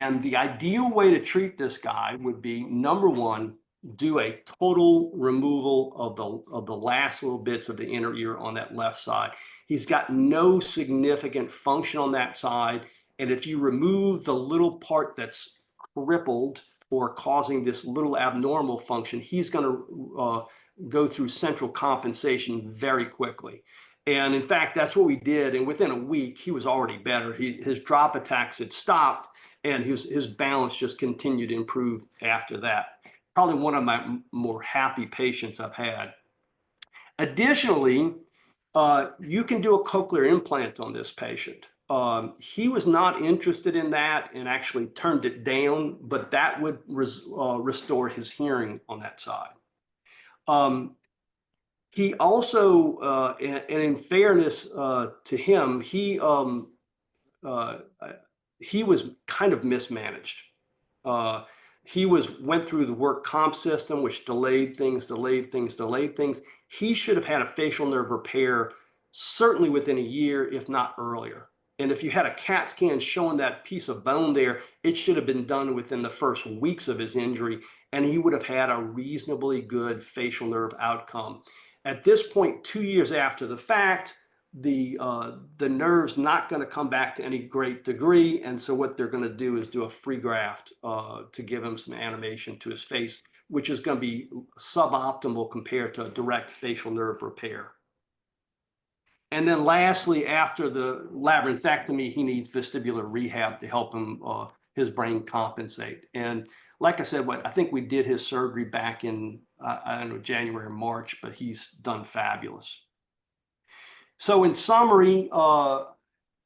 And the ideal way to treat this guy would be, number one, do a total removal of the last little bits of the inner ear on that left side. He's got no significant function on that side. And if you remove the little part that's crippled or causing this little abnormal function, he's going to go through central compensation very quickly. And in fact, that's what we did. And within a week, he was already better. His drop attacks had stopped, and his balance just continued to improve after that. Probably one of my more happy patients I've had. Additionally, you can do a cochlear implant on this patient. He was not interested in that and actually turned it down, but that would restore his hearing on that side. He also, and in fairness to him, he was kind of mismanaged. He went through the work comp system, which delayed things. He should have had a facial nerve repair certainly within a year, if not earlier. And if you had a CAT scan showing that piece of bone there, it should have been done within the first weeks of his injury, and he would have had a reasonably good facial nerve outcome. At this point, 2 years after the fact, the nerve's not going to come back to any great degree, and so what they're going to do is do a free graft to give him some animation to his face, which is going to be suboptimal compared to a direct facial nerve repair. And then lastly, after the labyrinthectomy, he needs vestibular rehab to help him his brain compensate. And like I said, I think we did his surgery back in I don't know, January or March, but he's done fabulous. So in summary,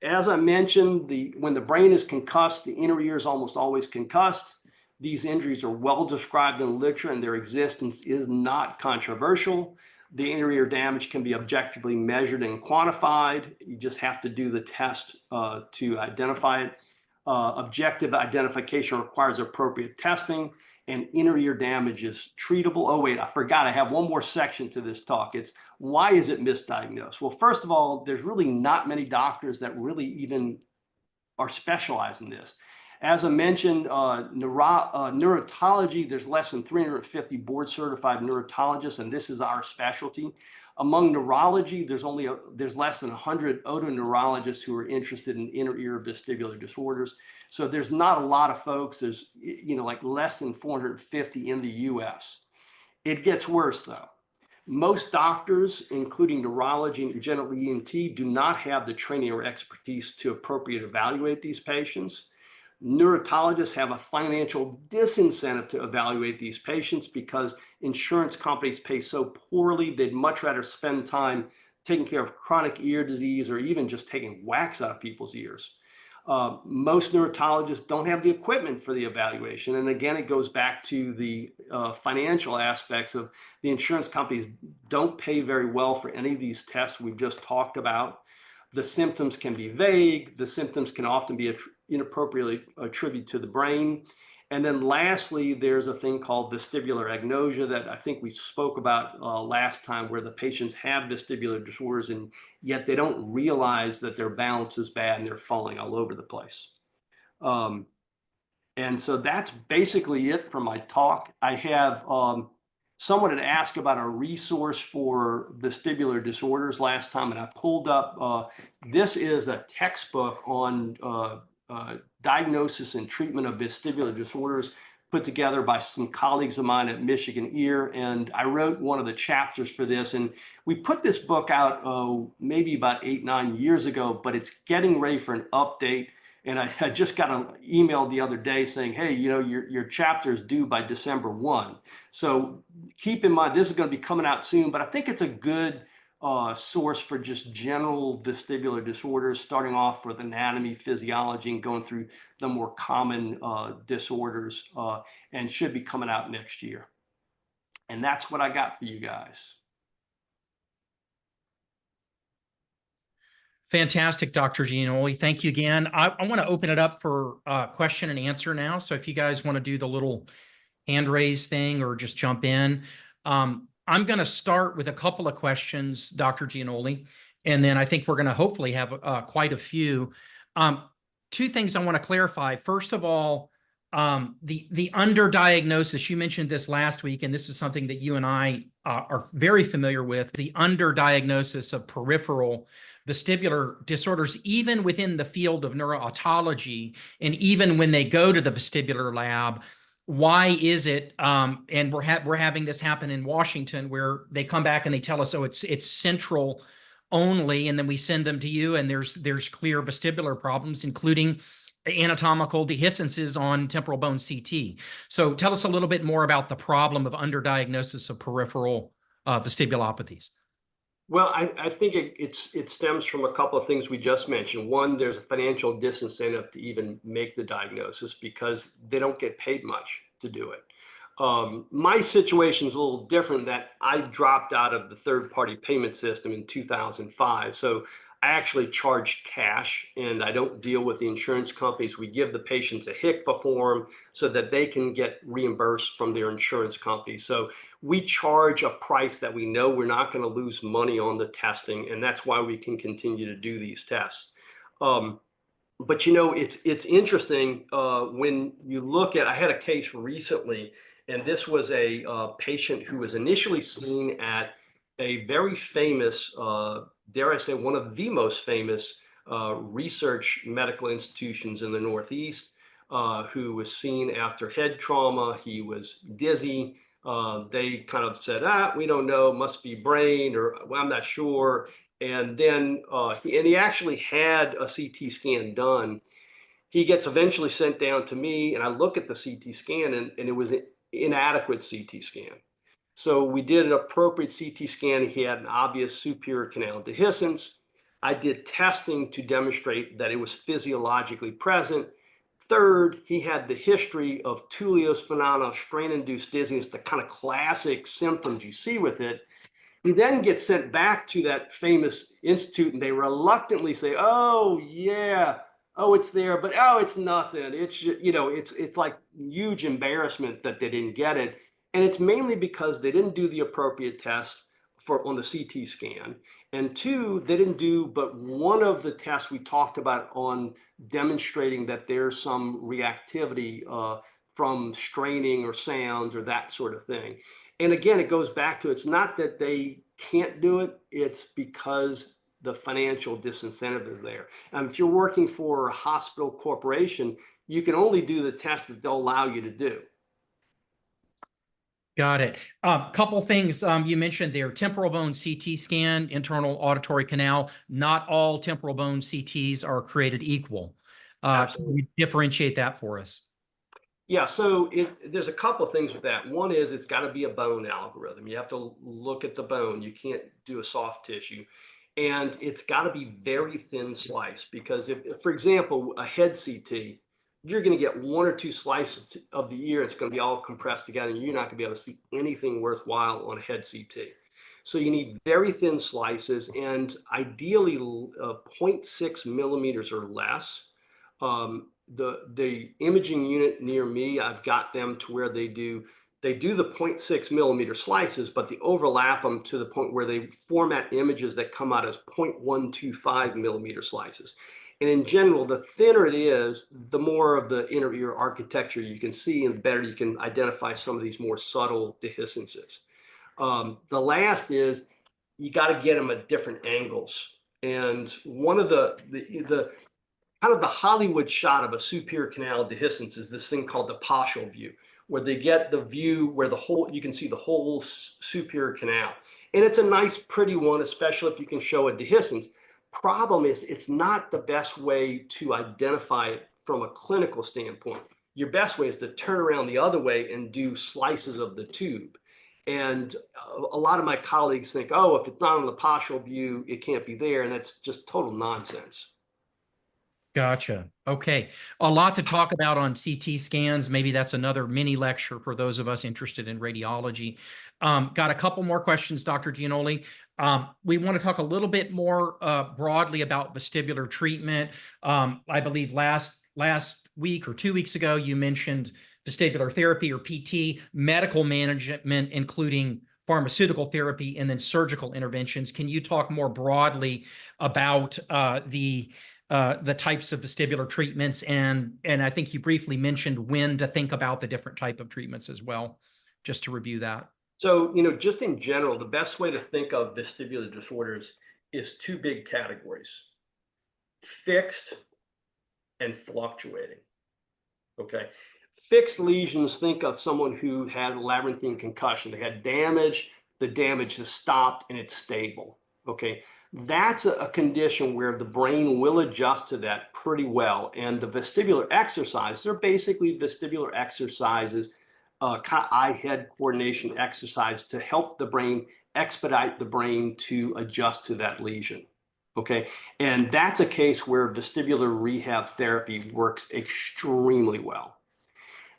as I mentioned, when the brain is concussed, the inner ear is almost always concussed. These injuries are well described in the literature, and their existence is not controversial. The inner ear damage can be objectively measured and quantified. You just have to do the test to identify it. Objective identification requires appropriate testing, and inner ear damage is treatable. Oh, wait, I forgot. I have one more section to this talk. It's why is it misdiagnosed? Well, first of all, there's really not many doctors that really even are specialized in this. As I mentioned, neurotology, there's less than 350 board certified neurotologists, and this is our specialty. Among neurology, there's less than 100 otoneurologists who are interested in inner ear vestibular disorders. So there's not a lot of folks. There's, like less than 450 in the US. It gets worse though. Most doctors, including neurology and general ENT, do not have the training or expertise to appropriately evaluate these patients. Neurologists have a financial disincentive to evaluate these patients because insurance companies pay so poorly. They'd much rather spend time taking care of chronic ear disease or even just taking wax out of people's ears. Most neurologists don't have the equipment for the evaluation. And again, it goes back to the financial aspects of the insurance companies don't pay very well for any of these tests we've just talked about. The symptoms can be vague. The symptoms can often be inappropriately attributed to the brain. And then lastly, there's a thing called vestibular agnosia that I think we spoke about last time, where the patients have vestibular disorders and yet they don't realize that their balance is bad and they're falling all over the place. And so that's basically it for my talk. I have someone had asked about a resource for vestibular disorders last time, and I pulled up, this is a textbook on diagnosis and treatment of vestibular disorders put together by some colleagues of mine at Michigan Ear. And I wrote one of the chapters for this. And we put this book out maybe about 8-9 years ago, but it's getting ready for an update. And I just got an email the other day saying, hey, your chapter is due by December 1. So keep in mind, this is going to be coming out soon, but I think it's a good source for just general vestibular disorders, starting off with anatomy, physiology, and going through the more common disorders, and should be coming out next year. And that's what I got for you guys. Fantastic, Dr. Gianoli. Thank you again. I want to open it up for question and answer now. So if you guys want to do the little hand raise thing or just jump in. I'm going to start with a couple of questions, Dr. Gianoli, and then I think we're going to hopefully have quite a few. Two things I want to clarify. First of all, the underdiagnosis, you mentioned this last week, and this is something that you and I are very familiar with, the underdiagnosis of peripheral vestibular disorders, even within the field of neurotology, and even when they go to the vestibular lab. Why is it, and we're having this happen in Washington, where they come back and they tell us, oh, it's central only, and then we send them to you, and there's clear vestibular problems, including anatomical dehiscences on temporal bone CT. So tell us a little bit more about the problem of underdiagnosis of peripheral vestibulopathies. Well, I think it stems from a couple of things we just mentioned. One, there's a financial disincentive to even make the diagnosis because they don't get paid much to do it. My situation is a little different, that I dropped out of the third-party payment system in 2005. So I actually charge cash, and I don't deal with the insurance companies. We give the patients a HCFA form so that they can get reimbursed from their insurance company. So we charge a price that we know we're not going to lose money on the testing, and that's why we can continue to do these tests. But you know, it's interesting when you look at, I had a case recently, and this was a patient who was initially seen at a very famous, dare I say, one of the most famous research medical institutions in the Northeast, who was seen after head trauma. He was dizzy. They kind of said, we don't know, must be brain, or well, I'm not sure. And then he actually had a CT scan done. He gets eventually sent down to me, and I look at the CT scan, and it was an inadequate CT scan. So we did an appropriate CT scan. He had an obvious superior canal dehiscence. I did testing to demonstrate that it was physiologically present. Third, he had the history of Tullio's phenomena, strain-induced dizziness, the kind of classic symptoms you see with it. He then gets sent back to that famous institute, and they reluctantly say, "Oh yeah, oh it's there, but oh it's nothing. It's, you know, it's like huge embarrassment that they didn't get it." And it's mainly because they didn't do the appropriate test for on the CT scan. And two, they didn't do but one of the tests we talked about on demonstrating that there's some reactivity from straining or sounds or that sort of thing. And again, it goes back to, it's not that they can't do it, it's because the financial disincentive is there. If you're working for a hospital corporation, you can only do the test that they'll allow you to do. Got it. Couple things you mentioned there: temporal bone CT scan, internal auditory canal. Not all temporal bone CTs are created equal. Can you differentiate that for us? Yeah, so there's a couple of things with that. One is it's got to be a bone algorithm. You have to look at the bone. You can't do a soft tissue. And it's got to be very thin slice, because if, for example, a head CT, you're going to get one or two slices of the ear. It's going to be all compressed together, and you're not going to be able to see anything worthwhile on a head CT. So you need very thin slices, and ideally 0.6 millimeters or less. The imaging unit near me, I've got them to where they do the 0.6 millimeter slices, but they overlap them to the point where they format images that come out as 0.125 millimeter slices. And in general, the thinner it is, the more of the inner ear architecture you can see, and the better you can identify some of these more subtle dehiscences. The last is you got to get them at different angles. And one of the kind of the Hollywood shot of a superior canal dehiscence is this thing called the partial view, where they get the view where you can see the whole superior canal. And it's a nice, pretty one, especially if you can show a dehiscence. Problem is, it's not the best way to identify it from a clinical standpoint. Your best way is to turn around the other way and do slices of the tube. And a lot of my colleagues think, oh, if it's not on the partial view, it can't be there. And that's just total nonsense. Gotcha. Okay. A lot to talk about on CT scans. Maybe that's another mini lecture for those of us interested in radiology. Got a couple more questions, Dr. Gianoli. We want to talk a little bit more broadly about vestibular treatment. I believe last week or 2 weeks ago, you mentioned vestibular therapy, or PT, medical management, including pharmaceutical therapy, and then surgical interventions. Can you talk more broadly about the types of vestibular treatments, and I think you briefly mentioned when to think about the different type of treatments as well, just to review that. So, you know, just in general, the best way to think of vestibular disorders is two big categories: fixed and fluctuating. Okay. Fixed lesions, think of someone who had labyrinthine concussion. They had damage, the damage has stopped, and it's stable. Okay. That's a condition where the brain will adjust to that pretty well. And the vestibular exercises, they're basically vestibular exercises, kind of eye-head coordination exercise to help the brain, expedite the brain to adjust to that lesion. Okay. And that's a case where vestibular rehab therapy works extremely well.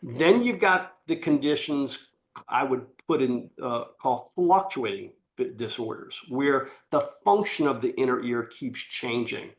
Then you've got the conditions I would put in called fluctuating disorders, where the function of the inner ear keeps changing.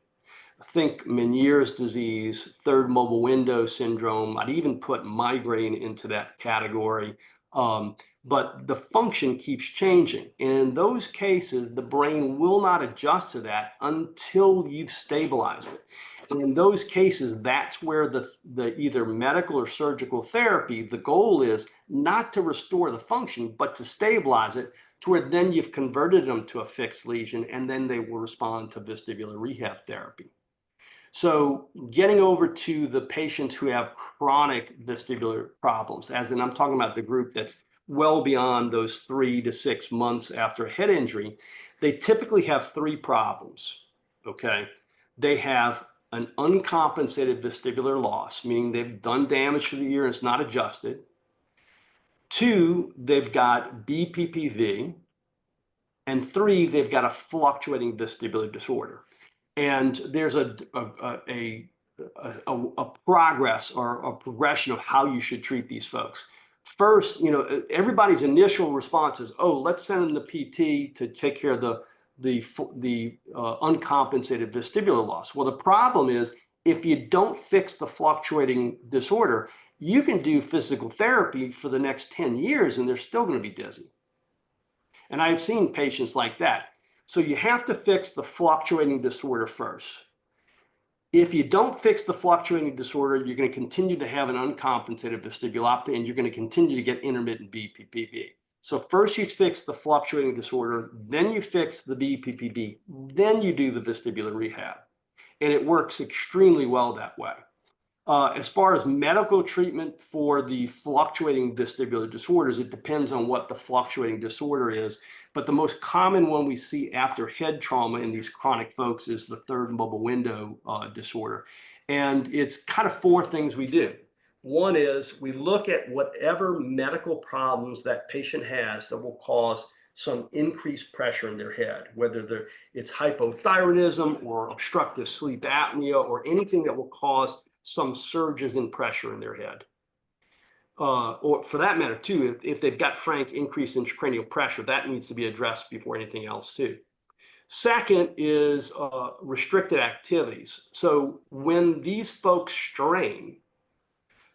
Think Meniere's disease, third mobile window syndrome. I'd even put migraine into that category. But the function keeps changing. And in those cases, the brain will not adjust to that until you've stabilized it. And in those cases, that's where the either medical or surgical therapy, the goal is not to restore the function, but to stabilize it to where then you've converted them to a fixed lesion, and then they will respond to vestibular rehab therapy. So getting over to the patients who have chronic vestibular problems, as in I'm talking about the group that's well beyond those 3 to 6 months after a head injury, they typically have 3 problems, okay? They have an uncompensated vestibular loss, meaning they've done damage to the ear and it's not adjusted. 2, they've got BPPV. And 3, they've got a fluctuating vestibular disorder. And there's a progress or a progression of how you should treat these folks. First, everybody's initial response is, oh, let's send them to PT to take care of the uncompensated vestibular loss. Well, the problem is if you don't fix the fluctuating disorder, you can do physical therapy for the next 10 years and they're still going to be dizzy. And I've seen patients like that. So you have to fix the fluctuating disorder first. If you don't fix the fluctuating disorder, you're going to continue to have an uncompensated vestibulopathy and you're going to continue to get intermittent BPPV. So first you fix the fluctuating disorder, then you fix the BPPV, then you do the vestibular rehab. And it works extremely well that way. As far as medical treatment for the fluctuating vestibular disorders, it depends on what the fluctuating disorder is. But the most common one we see after head trauma in these chronic folks is the third mobile window disorder. And it's kind of 4 things we do. One is we look at whatever medical problems that patient has that will cause some increased pressure in their head, whether it's hypothyroidism or obstructive sleep apnea or anything that will cause some surges in pressure in their head. Or for that matter, too, if they've got frank increase in intracranial pressure, that needs to be addressed before anything else, too. Second is restricted activities. So when these folks strain,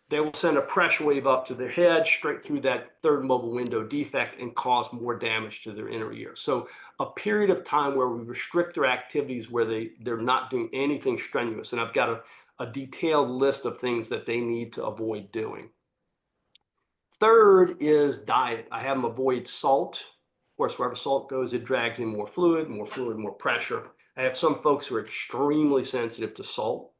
they will send a pressure wave up to their head, straight through that third mobile window defect and cause more damage to their inner ear. So a period of time where we restrict their activities where they're not doing anything strenuous. And I've got a detailed list of things that they need to avoid doing. Third is diet. I have them avoid salt. Of course, wherever salt goes, it drags in more fluid, more pressure. I have some folks who are extremely sensitive to salt.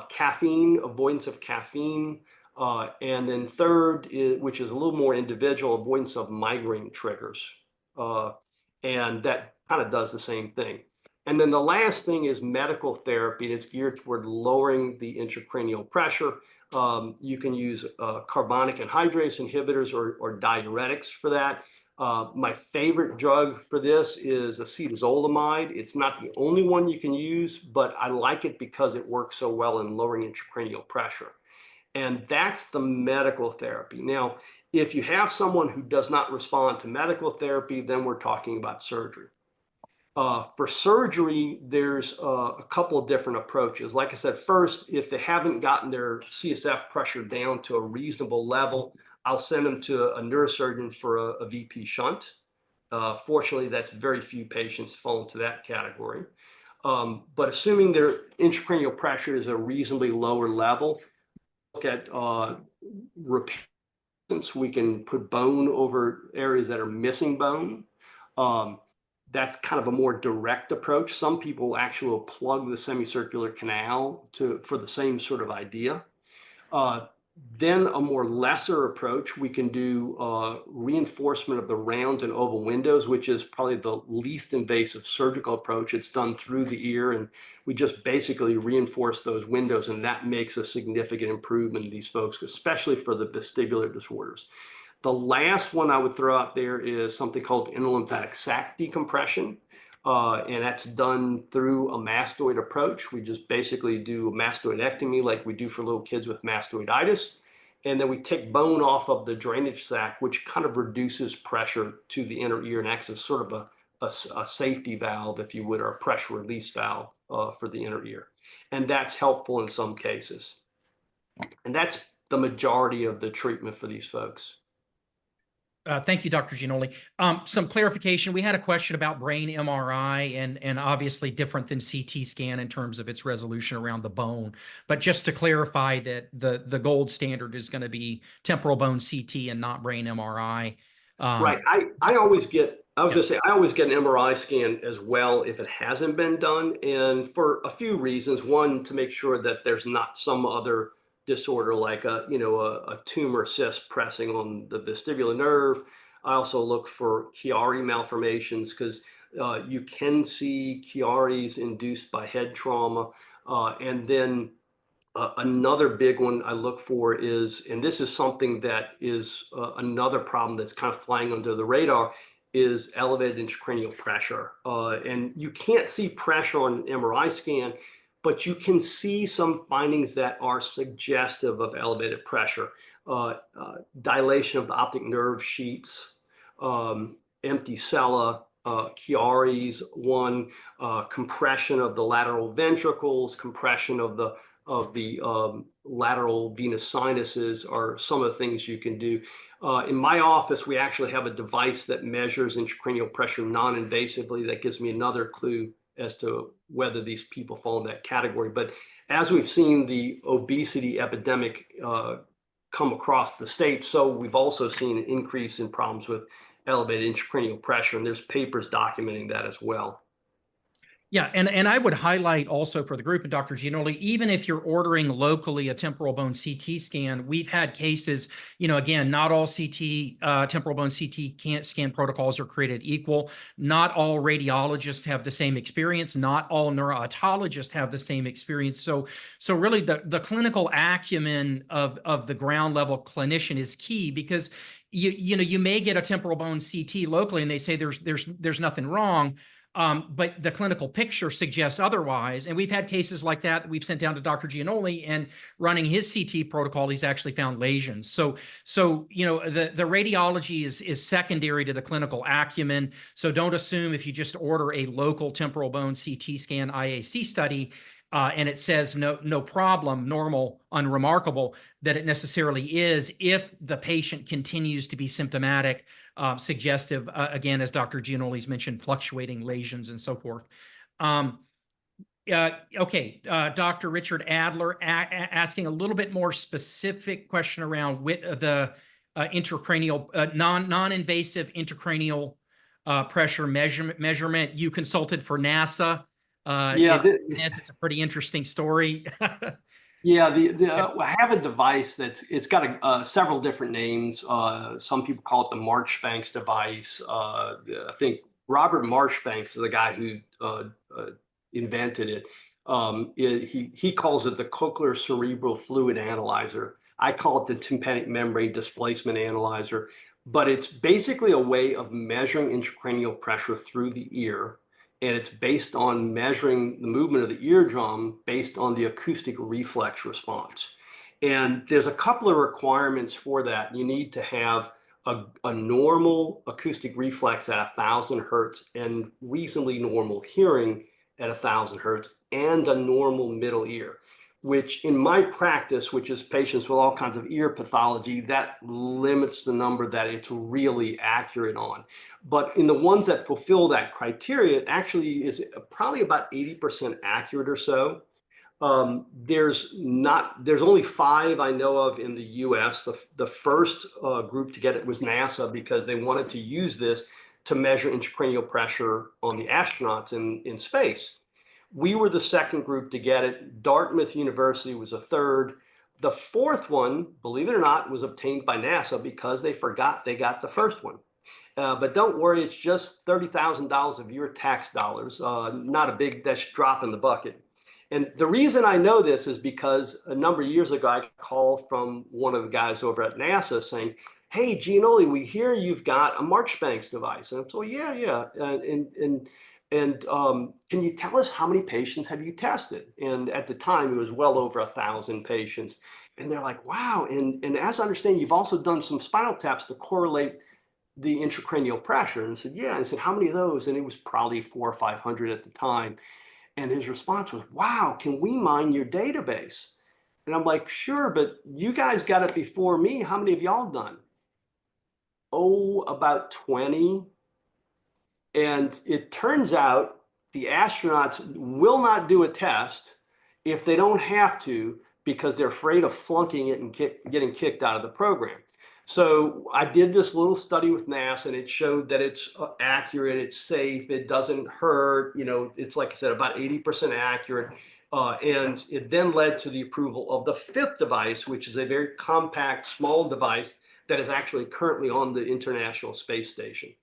Caffeine, avoidance of caffeine. And then third, which is a little more individual, avoidance of migraine triggers. And that kind of does the same thing. And then the last thing is medical therapy, and it's geared toward lowering the intracranial pressure. You can use carbonic anhydrase inhibitors or diuretics for that. My favorite drug for this is acetazolamide. It's not the only one you can use, but I like it because it works so well in lowering intracranial pressure. And that's the medical therapy. Now, if you have someone who does not respond to medical therapy, then we're talking about surgery. For surgery, there's a couple of different approaches. Like I said, first, if they haven't gotten their CSF pressure down to a reasonable level, I'll send them to a neurosurgeon for a VP shunt. Fortunately, that's very few patients fall into that category. But assuming their intracranial pressure is a reasonably lower level, look at repairs. We can put bone over areas that are missing bone. That's kind of a more direct approach. Some people actually will plug the semicircular canal for the same sort of idea. Then a more lesser approach, we can do reinforcement of the round and oval windows, which is probably the least invasive surgical approach. It's done through the ear, and we just basically reinforce those windows, and that makes a significant improvement in these folks, especially for the vestibular disorders. The last one I would throw out there is something called interlymphatic sac decompression. And that's done through a mastoid approach. We just basically do a mastoidectomy like we do for little kids with mastoiditis. And then we take bone off of the drainage sac, which kind of reduces pressure to the inner ear and acts as sort of a safety valve, if you would, or a pressure release valve for the inner ear. And that's helpful in some cases. And that's the majority of the treatment for these folks. Thank you, Dr. Gianoli. Some clarification. We had a question about brain MRI and obviously different than CT scan in terms of its resolution around the bone. But just to clarify that the gold standard is going to be temporal bone CT and not brain MRI. Right. I always get, I was going to say, I always get an MRI scan as well if it hasn't been done. And for a few reasons. One, to make sure that there's not some other disorder like a tumor cyst pressing on the vestibular nerve. I also look for Chiari malformations because you can see Chiaris induced by head trauma. And then another big one I look for is, and this is something that is another problem that's kind of flying under the radar, is elevated intracranial pressure. And you can't see pressure on an MRI scan, but you can see some findings that are suggestive of elevated pressure. Dilation of the optic nerve sheets, empty sella, Chiari's one, compression of the lateral ventricles, compression of the lateral venous sinuses are some of the things you can do. In my office, we actually have a device that measures intracranial pressure non-invasively. That gives me another clue as to whether these people fall in that category. But as we've seen the obesity epidemic come across the state, so we've also seen an increase in problems with elevated intracranial pressure, and there's papers documenting that as well. Yeah, and I would highlight also for the group and Dr. Gianoli, even if you're ordering locally a temporal bone CT scan, we've had cases, again, not all temporal bone CT scan protocols are created equal. Not all radiologists have the same experience. Not all neurotologists have the same experience. So really the clinical acumen of the ground level clinician is key, because you may get a temporal bone CT locally and they say there's nothing wrong. But the clinical picture suggests otherwise. And we've had cases like that we've sent down to Dr. Gianoli, and running his CT protocol, he's actually found lesions. So the radiology is secondary to the clinical acumen. So don't assume if you just order a local temporal bone CT scan IAC study and it says no problem, normal, unremarkable, that it necessarily is, if the patient continues to be symptomatic, suggestive, again, as Dr. Gianoli's mentioned, fluctuating lesions and so forth. Okay, Dr. Richard Adler asking a little bit more specific question around the intracranial, non-invasive intracranial pressure measurement. You consulted for NASA. It's a pretty interesting story. Yeah, I have a device it's got several different names. Some people call it the Marchbanks device. I think Robert Marchbanks is the guy who invented it. He calls it the cochlear cerebral fluid analyzer. I call it the tympanic membrane displacement analyzer. But it's basically a way of measuring intracranial pressure through the ear. And it's based on measuring the movement of the eardrum based on the acoustic reflex response. And there's a couple of requirements for that. You need to have a normal acoustic reflex at 1,000 hertz and reasonably normal hearing at 1,000 hertz and a normal middle ear, which in my practice, which is patients with all kinds of ear pathology, that limits the number that it's really accurate on. But in the ones that fulfill that criteria, it actually is probably about 80% accurate or so. There's only 5 I know of in the US. The first group to get it was NASA, because they wanted to use this to measure intracranial pressure on the astronauts in space. We were the second group to get it. Dartmouth University was a third. The fourth one, believe it or not, was obtained by NASA because they forgot they got the first one. But don't worry, it's just $30,000 of your tax dollars, not a big drop in the bucket. And the reason I know this is because a number of years ago, I got a call from one of the guys over at NASA saying, "Hey, Gianoli, we hear you've got a Marchbanks device." And so, yeah. And can you tell us how many patients have you tested? And at the time, it was well over 1,000 patients. And they're like, wow. And as I understand, you've also done some spinal taps to correlate the intracranial pressure. And I said, yeah. And I said, how many of those? And it was probably 400 or 500 at the time. And his response was, wow, can we mine your database? And I'm like, sure, but you guys got it before me. How many have y'all done? Oh, about 20. And it turns out the astronauts will not do a test if they don't have to, because they're afraid of flunking it and getting kicked out of the program. So I did this little study with NASA, and it showed that it's accurate, it's safe, it doesn't hurt. You know, it's like I said, about 80% accurate. And it then led to the approval of the 5th device, which is a very compact, small device that is actually currently on the International Space Station.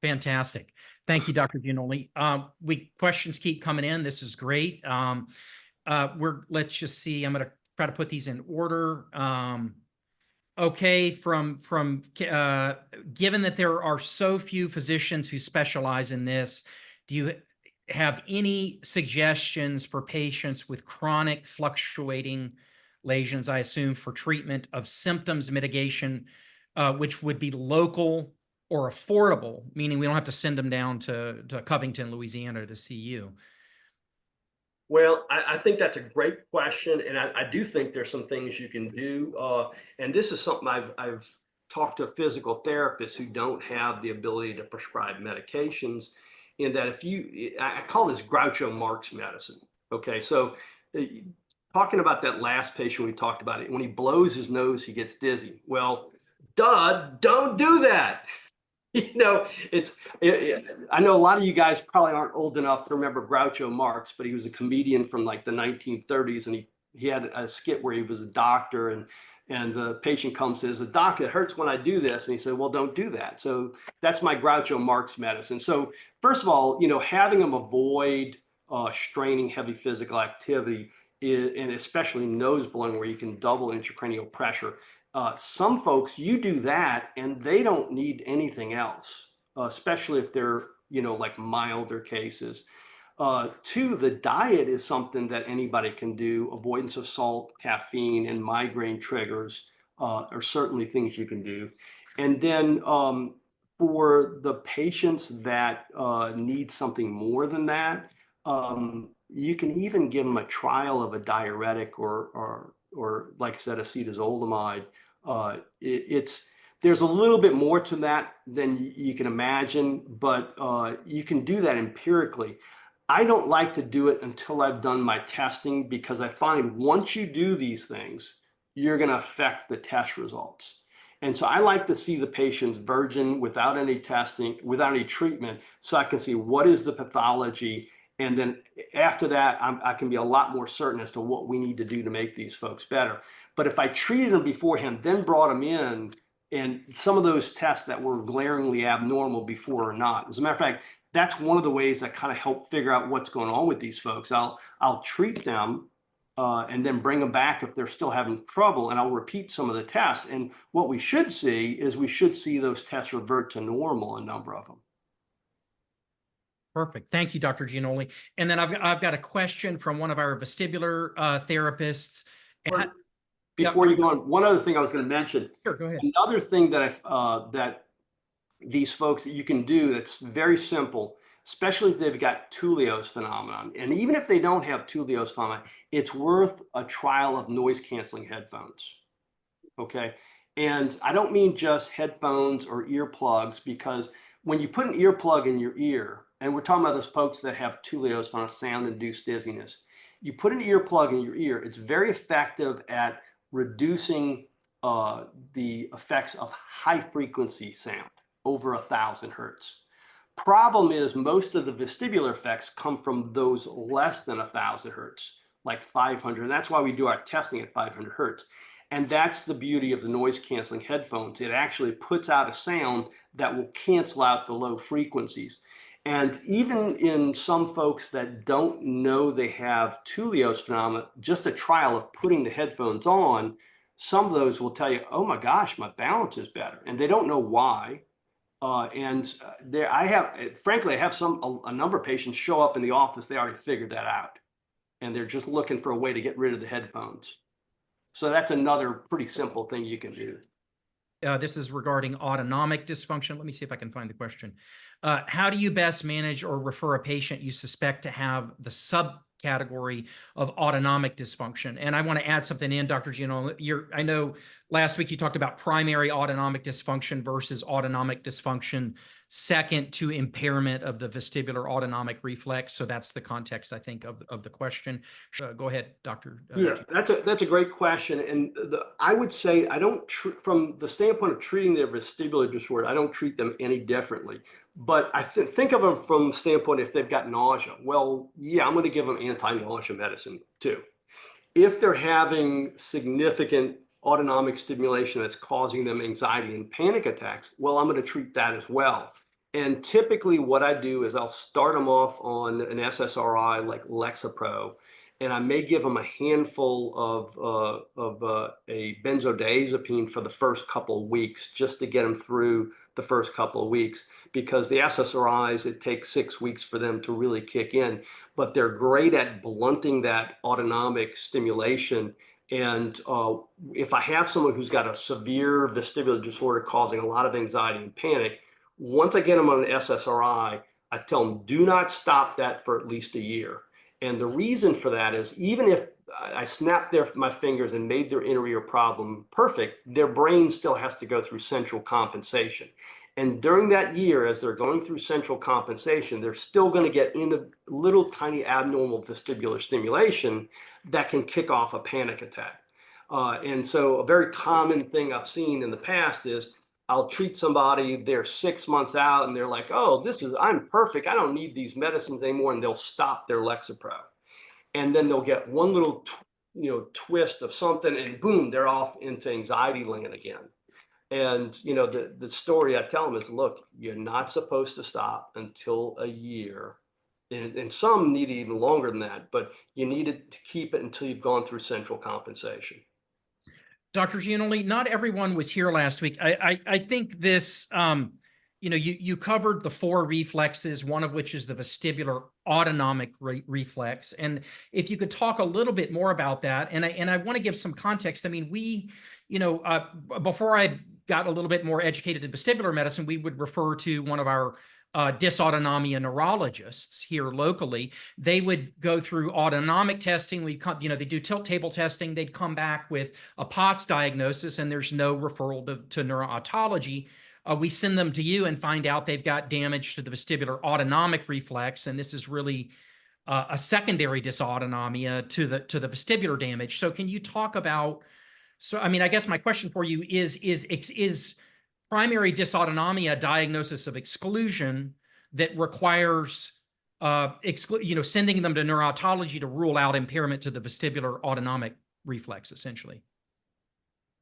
Fantastic. Thank you, Dr. Gianoli. Questions keep coming in. This is great. Let's just see. I'm going to try to put these in order. Okay, given that there are so few physicians who specialize in this, do you have any suggestions for patients with chronic fluctuating lesions, I assume, for treatment of symptoms mitigation, which would be local or affordable, meaning we don't have to send them down to Covington, Louisiana to see you? Well, I think that's a great question, and I do think there's some things you can do. And this is something I've talked to physical therapists who don't have the ability to prescribe medications. In that, I call this Groucho Marx medicine. Okay, so talking about that last patient we talked about, it when he blows his nose, he gets dizzy. Well, don't do that. You know, I know a lot of you guys probably aren't old enough to remember Groucho Marx, but he was a comedian from like the 1930s, and he had a skit where he was a doctor, and the patient comes and says, "Doc, it hurts when I do this," and he said, "Well, don't do that." So that's my Groucho Marx medicine. So first of all, you know, having them avoid straining heavy physical activity, and especially nose blowing, where you can double intracranial pressure. Some folks, you do that and they don't need anything else, especially if they're, you know, like milder cases. Two, the diet is something that anybody can do. Avoidance of salt, caffeine, and migraine triggers are certainly things you can do. And then for the patients that need something more than that, you can even give them a trial of a diuretic or like I said, acetazolamide. There's a little bit more to that than you can imagine, but you can do that empirically. I don't like to do it until I've done my testing, because I find once you do these things, you're going to affect the test results. And so I like to see the patients virgin, without any testing, without any treatment, so I can see what is the pathology. And then after that, I can be a lot more certain as to what we need to do to make these folks better. But if I treated them beforehand, then brought them in, and some of those tests that were glaringly abnormal before or not. As a matter of fact, that's one of the ways that kind of help figure out what's going on with these folks. I'll treat them and then bring them back if they're still having trouble, and I'll repeat some of the tests. And what we should see is those tests revert to normal, a number of them. Perfect. Thank you, Dr. Gianoli. And then I've got a question from one of our vestibular therapists. Before you go on, one other thing I was going to mention. Sure, go ahead. Another thing that that these folks that you can do that's very simple, especially if they've got Tullio's phenomenon, and even if they don't have Tullio's phenomenon, it's worth a trial of noise canceling headphones. Okay, and I don't mean just headphones or earplugs, because when you put an earplug in your ear, and we're talking about those folks that have Tullio's phenomenon, sound-induced dizziness, you put an earplug in your ear, it's very effective at reducing the effects of high frequency sound over 1,000 hertz. Problem is, most of the vestibular effects come from those less than 1,000 hertz, like 500. And that's why we do our testing at 500 hertz. And that's the beauty of the noise canceling headphones. It actually puts out a sound that will cancel out the low frequencies. And even in some folks that don't know they have Tullio's phenomenon, just a trial of putting the headphones on, some of those will tell you, oh my gosh, my balance is better. And they don't know why. Frankly, I have a number of patients show up in the office, they already figured that out. and they're just looking for a way to get rid of the headphones. So that's another pretty simple thing you can do. This is regarding autonomic dysfunction. Let me see if I can find the question. How do you best manage or refer a patient you suspect to have the subcategory of autonomic dysfunction? And I want to add something in, Dr. Gianoli. I know last week you talked about primary autonomic dysfunction versus autonomic dysfunction second to impairment of the vestibular autonomic reflex. So that's the context, I think, of the question. Go ahead, Dr. Yeah, that's a great question, and I would say I don't from the standpoint of treating their vestibular disorder, I don't treat them any differently. But I think of them from the standpoint if they've got nausea. Well, yeah, I'm going to give them anti-nausea medicine too. If they're having significant autonomic stimulation that's causing them anxiety and panic attacks, well, I'm going to treat that as well. And typically, what I do is I'll start them off on an SSRI like Lexapro, and I may give them a handful of a benzodiazepine for the first couple of weeks just to get them through the first couple of weeks, because the SSRIs, it takes 6 weeks for them to really kick in, but they're great at blunting that autonomic stimulation. And if I have someone who's got a severe vestibular disorder causing a lot of anxiety and panic, once I get them on an SSRI, I tell them, do not stop that for at least a year. And the reason for that is even if I snapped my fingers and made their inner ear problem perfect, their brain still has to go through central compensation. And during that year, as they're going through central compensation, they're still going to get into little tiny abnormal vestibular stimulation that can kick off a panic attack. And so a very common thing I've seen in the past is I'll treat somebody, they're 6 months out and they're like, oh, I'm perfect. I don't need these medicines anymore. And they'll stop their Lexapro. And then they'll get one little, twist of something and boom, they're off into anxiety land again. And, the story I tell them is, look, you're not supposed to stop until a year. And some need it even longer than that, but you need to keep it until you've gone through central compensation. Dr. Gianoli, not everyone was here last week. I think this, you covered the 4 reflexes, one of which is the vestibular autonomic reflex. And if you could talk a little bit more about that, and I want to give some context. I mean, before I got a little bit more educated in vestibular medicine, we would refer to one of our dysautonomia neurologists here locally. They would go through autonomic testing. They do tilt table testing. They'd come back with a POTS diagnosis, and there's no referral to neuroautology. We send them to you and find out they've got damage to the vestibular autonomic reflex, and this is really a secondary dysautonomia to the vestibular damage. So can you talk about? So I mean, I guess my question for you is primary dysautonomia a diagnosis of exclusion that requires sending them to neuroautology to rule out impairment to the vestibular autonomic reflex, essentially?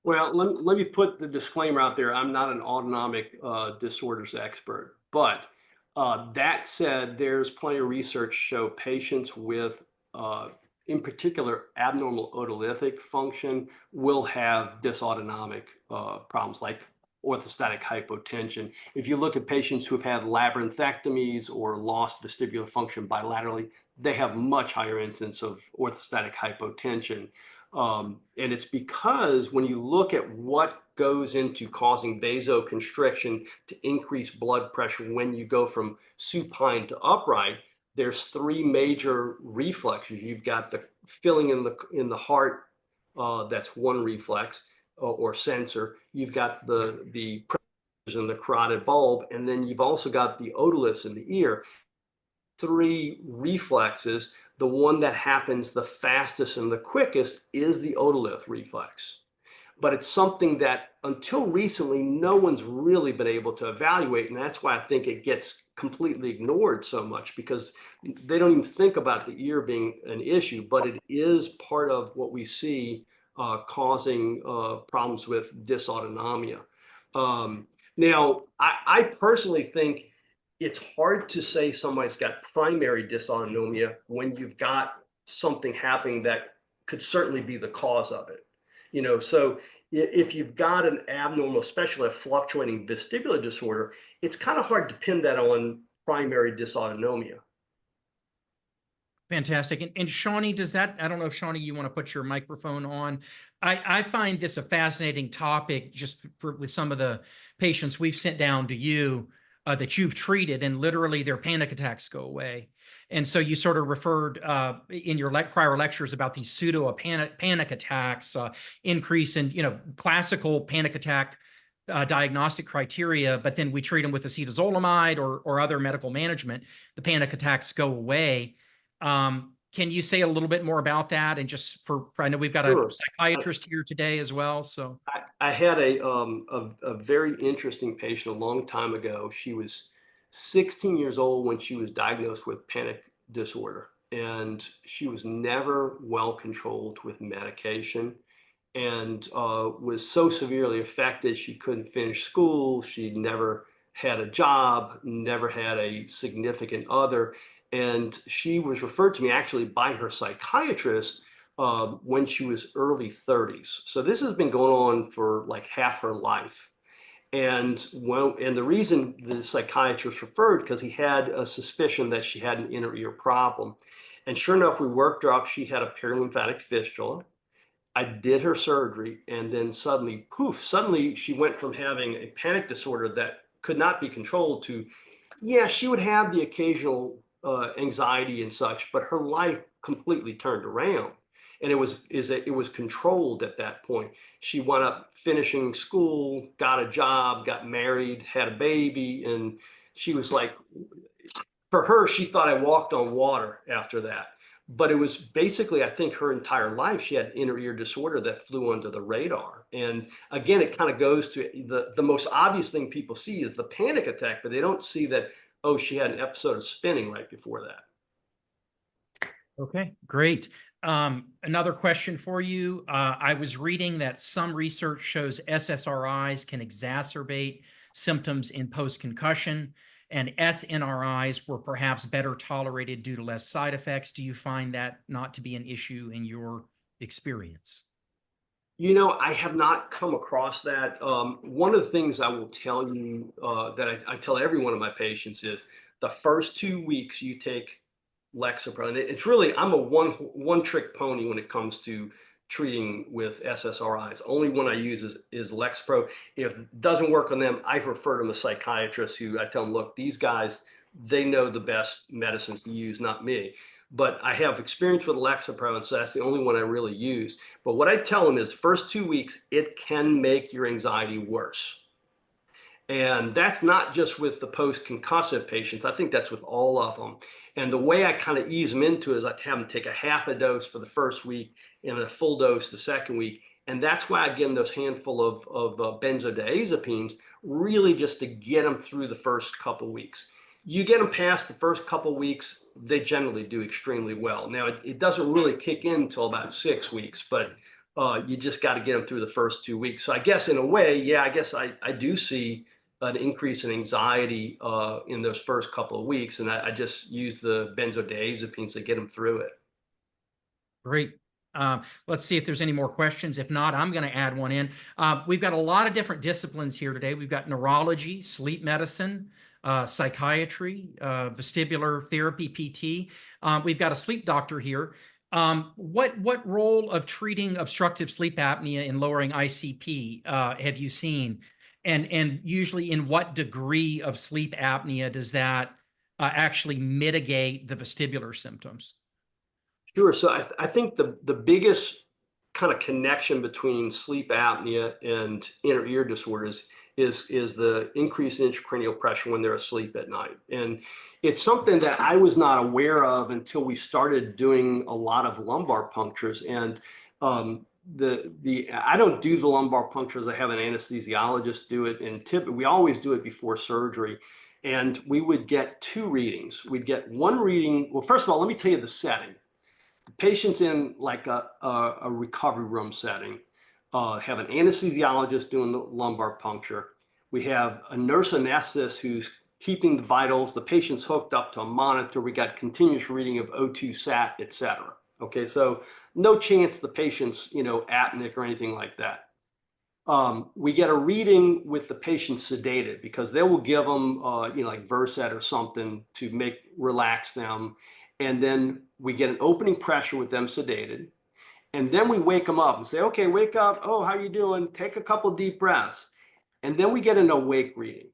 Well, let me put the disclaimer out there. I'm not an autonomic disorders expert, but that said, there's plenty of research show patients with, in particular, abnormal otolithic function will have dysautonomic problems like orthostatic hypotension. If you look at patients who have had labyrinthectomies or lost vestibular function bilaterally, they have much higher incidence of orthostatic hypotension. And it's because when you look at what goes into causing vasoconstriction to increase blood pressure when you go from supine to upright, there's 3 major reflexes. You've got the filling in the heart, that's one reflex or sensor. You've got the pressures in the carotid bulb, and then you've also got the otoliths in the ear. 3 reflexes. The one that happens the fastest and the quickest is the otolith reflex. But it's something that until recently, no one's really been able to evaluate. And that's why I think it gets completely ignored so much, because they don't even think about the ear being an issue, but it is part of what we see causing problems with dysautonomia. Now, I personally think it's hard to say somebody's got primary dysautonomia when you've got something happening that could certainly be the cause of it. So if you've got an abnormal, especially a fluctuating vestibular disorder, it's kind of hard to pin that on primary dysautonomia. Fantastic. And Shawnee, does that, I don't know if Shawnee, you want to put your microphone on. I find this a fascinating topic just with some of the patients we've sent down to you that you've treated, and literally their panic attacks go away. And so you sort of referred in your prior lectures about these pseudo panic attacks, increase in, classical panic attack diagnostic criteria, but then we treat them with acetazolamide or other medical management. The panic attacks go away. Can you say a little bit more about that? And just I know we've got Sure. a psychiatrist here today as well. So I had a very interesting patient a long time ago. She was 16 years old when she was diagnosed with panic disorder, and she was never well controlled with medication, and was so severely affected she couldn't finish school. She never had a job, never had a significant other, and she was referred to me actually by her psychiatrist when she was early 30s. So this has been going on for like half her life. And the reason the psychiatrist referred, because he had a suspicion that she had an inner ear problem. And sure enough, we worked her up. She had a perilymphatic fistula. I did her surgery, and then suddenly, poof, suddenly she went from having a panic disorder that could not be controlled to, yeah, she would have the occasional anxiety and such, but her life completely turned around. And it was controlled at that point. She wound up finishing school, got a job, got married, had a baby, and she was like, for her, she thought I walked on water after that. But it was basically, I think, her entire life, she had inner ear disorder that flew under the radar. And again, it kind of goes to the most obvious thing people see is the panic attack, but they don't see that, oh, she had an episode of spinning right before that. okay, great. Another question for you. I was reading that some research shows SSRIs can exacerbate symptoms in post-concussion, and SNRIs were perhaps better tolerated due to less side effects. Do you find that not to be an issue in your experience? I have not come across that. One of the things I will tell you that I tell every one of my patients is the first 2 weeks you take Lexapro. And it's really, I'm a one trick pony when it comes to treating with SSRIs. Only one I use is Lexapro. If it doesn't work on them, I refer them to psychiatrists who I tell them, look, these guys, they know the best medicines to use, not me. But I have experience with Lexapro, and so that's the only one I really use. But what I tell them is first 2 weeks, it can make your anxiety worse. And that's not just with the post-concussive patients. I think that's with all of them. And the way I kind of ease them into it is I have them take a half a dose for the first week and a full dose the second week. And that's why I give them those handful of benzodiazepines, really just to get them through the first couple of weeks. You get them past the first couple of weeks, they generally do extremely well. Now, it doesn't really kick in until about 6 weeks, but you just got to get them through the first 2 weeks. So I guess in a way, yeah, I guess I do see an increase in anxiety in those first couple of weeks. And I just use the benzodiazepines to get them through it. Great. Let's see if there's any more questions. If not, I'm going to add one in. We've got a lot of different disciplines here today. We've got neurology, sleep medicine, psychiatry, vestibular therapy, PT. We've got a sleep doctor here. What role of treating obstructive sleep apnea in lowering ICP have you seen? And usually in what degree of sleep apnea does that actually mitigate the vestibular symptoms? Sure. So I think the biggest kind of connection between sleep apnea and inner ear disorders is the increase in intracranial pressure when they're asleep at night. And it's something that I was not aware of until we started doing a lot of lumbar punctures. And I don't do the lumbar punctures. I have an anesthesiologist do it, and we always do it before surgery. And we would get 2 readings. We'd get one reading. Well, first of all, let me tell you the setting. The patient's in like a recovery room setting. Have an anesthesiologist doing the lumbar puncture. We have a nurse anesthetist who's keeping the vitals. The patient's hooked up to a monitor. We got continuous reading of O2 sat, et cetera. Okay, so no chance the patient's, apneic or anything like that. We get a reading with the patient sedated because they will give them, like Versed or something to relax them. and then we get an opening pressure with them sedated. And then we wake them up and say, okay, wake up. Oh, how you doing? Take a couple deep breaths. And then we get an awake reading.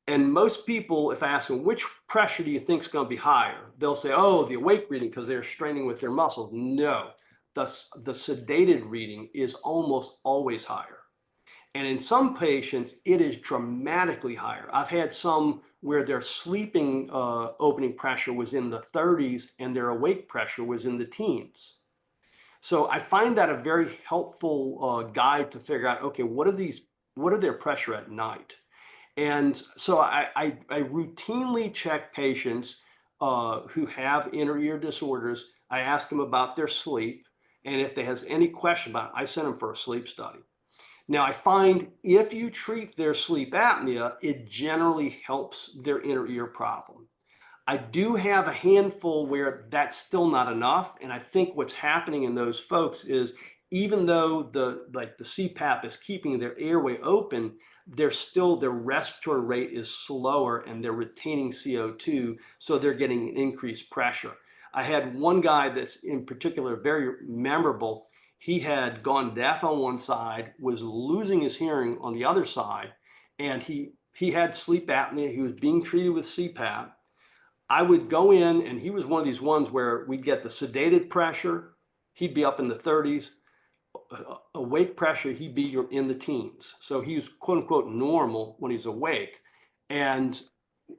And most people, if I ask them, which pressure do you think is going to be higher? They'll say, oh, the awake reading because they're straining with their muscles. No, the sedated reading is almost always higher. And in some patients, it is dramatically higher. I've had some where their sleeping opening pressure was in the 30s and their awake pressure was in the teens. So I find that a very helpful guide to figure out, okay, what are their pressure at night? And so I routinely check patients who have inner ear disorders. I ask them about their sleep. And if they has any question about it, I send them for a sleep study. Now, I find if you treat their sleep apnea, it generally helps their inner ear problem. I do have a handful where that's still not enough. And I think what's happening in those folks is even though the CPAP is keeping their airway open, their respiratory rate is slower and they're retaining CO2. So they're getting increased pressure. I had one guy that's in particular very memorable. He had gone deaf on one side, was losing his hearing on the other side, and he had sleep apnea. He was being treated with CPAP. I would go in, and he was one of these ones where we'd get the sedated pressure. He'd be up in the 30s. Awake pressure, he'd be in the teens. So he was quote unquote normal when he's awake. And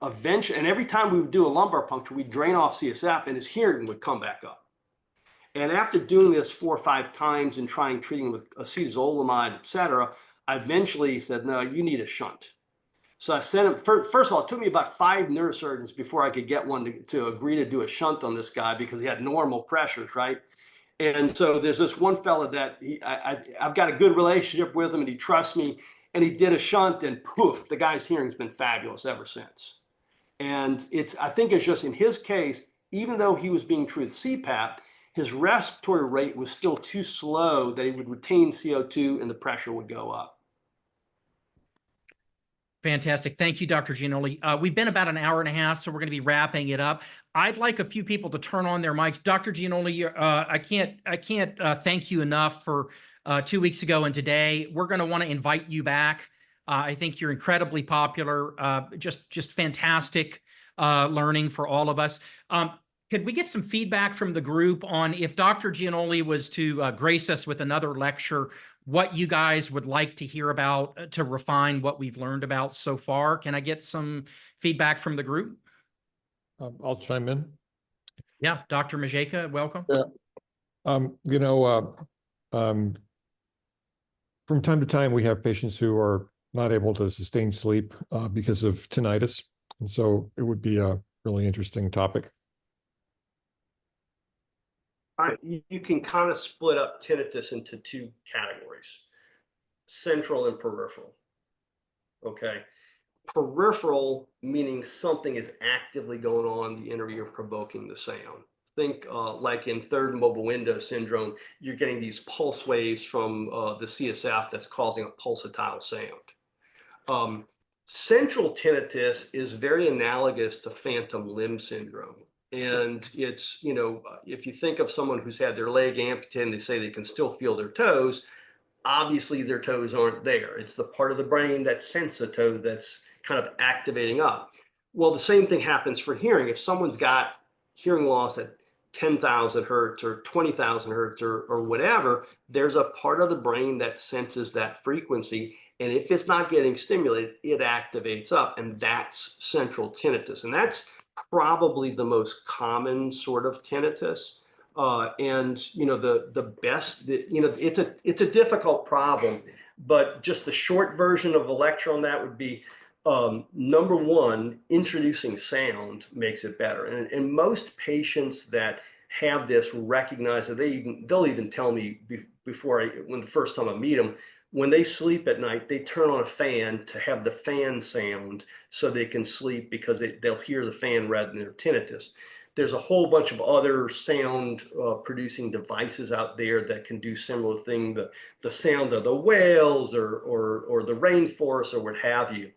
eventually, and every time we would do a lumbar puncture, we'd drain off CSF and his hearing would come back up. And after doing this 4 or 5 times and treating with acetazolamide, et cetera, I eventually said, no, you need a shunt. So I sent him, first of all, it took me about 5 neurosurgeons before I could get one to agree to do a shunt on this guy because he had normal pressures, right? And so there's this one fella that I've got a good relationship with him and he trusts me, and he did a shunt and poof, the guy's hearing's been fabulous ever since. And I think it's just in his case, even though he was being treated with CPAP, his respiratory rate was still too slow that he would retain CO2 and the pressure would go up. Fantastic. Thank you, Dr. Gianoli. We've been about an hour and a half, so we're going to be wrapping it up. I'd like a few people to turn on their mics. Dr. Gianoli, I can't thank you enough for 2 weeks ago and today. We're going to want to invite you back. I think you're incredibly popular, just fantastic learning for all of us. Could we get some feedback from the group on if Dr. Gianoli was to grace us with another lecture, what you guys would like to hear about to refine what we've learned about so far? Can I get some feedback from the group? I'll chime in. Yeah, Dr. Majeka, welcome. Yeah. From time to time, we have patients who are not able to sustain sleep because of tinnitus. And so it would be a really interesting topic. All right, you can kind of split up tinnitus into 2 categories, central and peripheral. Okay, peripheral meaning something is actively going on in the inner ear provoking the sound. Think like in third mobile window syndrome, you're getting these pulse waves from the CSF that's causing a pulsatile sound. Central tinnitus is very analogous to phantom limb syndrome. And it's, if you think of someone who's had their leg amputated and they say they can still feel their toes, obviously their toes aren't there. It's the part of the brain that senses the toe that's kind of activating up. Well, the same thing happens for hearing. If someone's got hearing loss at 10,000 hertz or 20,000 hertz or whatever, there's a part of the brain that senses that frequency. And if it's not getting stimulated, it activates up. And that's central tinnitus. And that's probably the most common sort of tinnitus. The best, it's a difficult problem, but just the short version of the lecture on that would be, number one, introducing sound makes it better. And most patients that have this recognize that they'll even tell me when the first time I meet them, when they sleep at night, they turn on a fan to have the fan sound so they can sleep because they'll hear the fan rather than their tinnitus. There's a whole bunch of other sound producing devices out there that can do similar thing, the sound of the whales or the rainforest or what have you.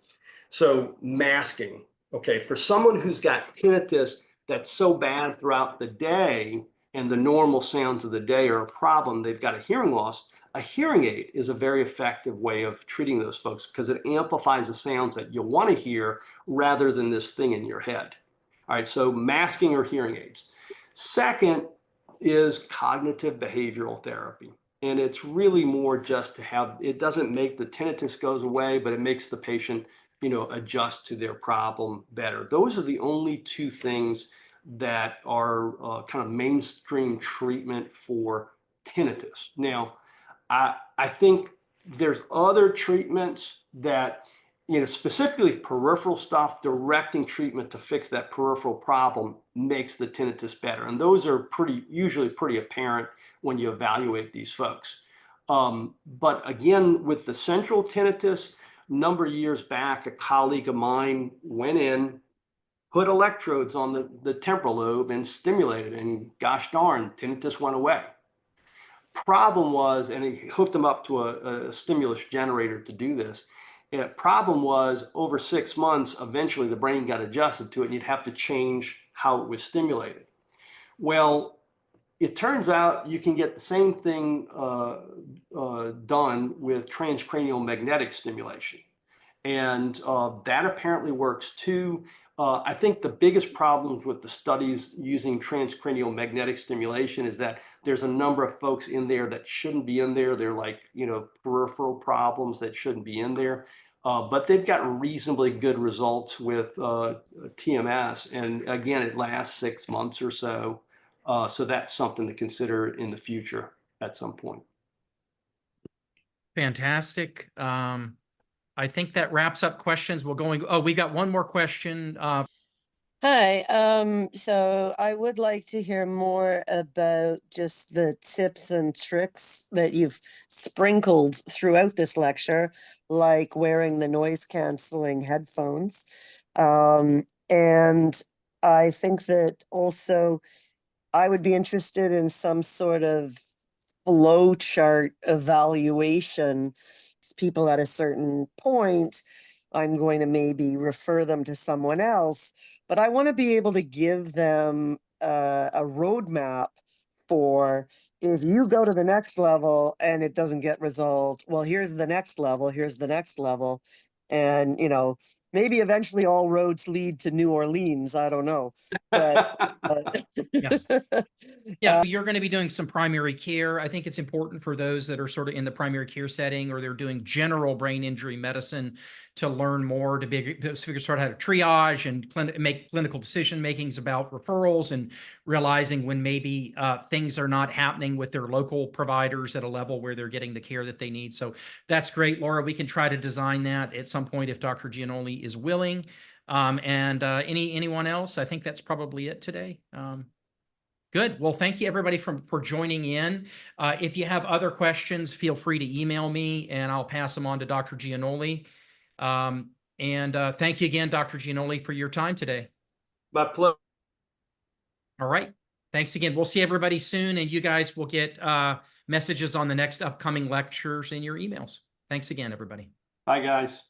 So masking, okay, for someone who's got tinnitus, that's so bad throughout the day and the normal sounds of the day are a problem, they've got a hearing loss, a hearing aid is a very effective way of treating those folks because it amplifies the sounds that you'll want to hear rather than this thing in your head. All right, so masking or hearing aids. Second is cognitive behavioral therapy. And it's really more just to have, it doesn't make the tinnitus goes away, but it makes the patient, adjust to their problem better. Those are the only two things that are kind of mainstream treatment for tinnitus. Now, I think there's other treatments that, specifically peripheral stuff, directing treatment to fix that peripheral problem makes the tinnitus better. And those are usually pretty apparent when you evaluate these folks. But again, with the central tinnitus, a number of years back, a colleague of mine went in, put electrodes on the temporal lobe and stimulated, and gosh darn, tinnitus went away. Problem was, and he hooked them up to a stimulus generator to do this. Problem was, over 6 months, eventually the brain got adjusted to it, and you'd have to change how it was stimulated. Well, it turns out you can get the same thing done with transcranial magnetic stimulation. And that apparently works too. I think the biggest problems with the studies using transcranial magnetic stimulation is that there's a number of folks in there that shouldn't be in there. They're like, peripheral problems that shouldn't be in there. But they've got reasonably good results with TMS. And again, it lasts 6 months or so. So that's something to consider in the future at some point. Fantastic. I think that wraps up questions. We got one more question. Hi, so I would like to hear more about just the tips and tricks that you've sprinkled throughout this lecture, like wearing the noise canceling headphones. And I think that also I would be interested in some sort of flow chart evaluation. People at a certain point, I'm going to maybe refer them to someone else, but I want to be able to give them a roadmap for if you go to the next level and it doesn't get resolved, well, here's the next level, here's the next level. And, maybe eventually all roads lead to New Orleans. I don't know. But Yeah, you're going to be doing some primary care. I think it's important for those that are sort of in the primary care setting or they're doing general brain injury medicine to learn more, to figure sort of how to triage and make clinical decision makings about referrals and realizing when maybe things are not happening with their local providers at a level where they're getting the care that they need. So that's great, Laura. We can try to design that at some point if Dr. Gianoli is willing. Anyone else? I think that's probably it today. Good. Well, thank you everybody for joining in. If you have other questions, feel free to email me and I'll pass them on to Dr. Gianoli. Thank you again, Dr. Gianoli, for your time today. My pleasure. All right. Thanks again. We'll see everybody soon, and you guys will get messages on the next upcoming lectures in your emails. Thanks again, everybody. Bye, guys.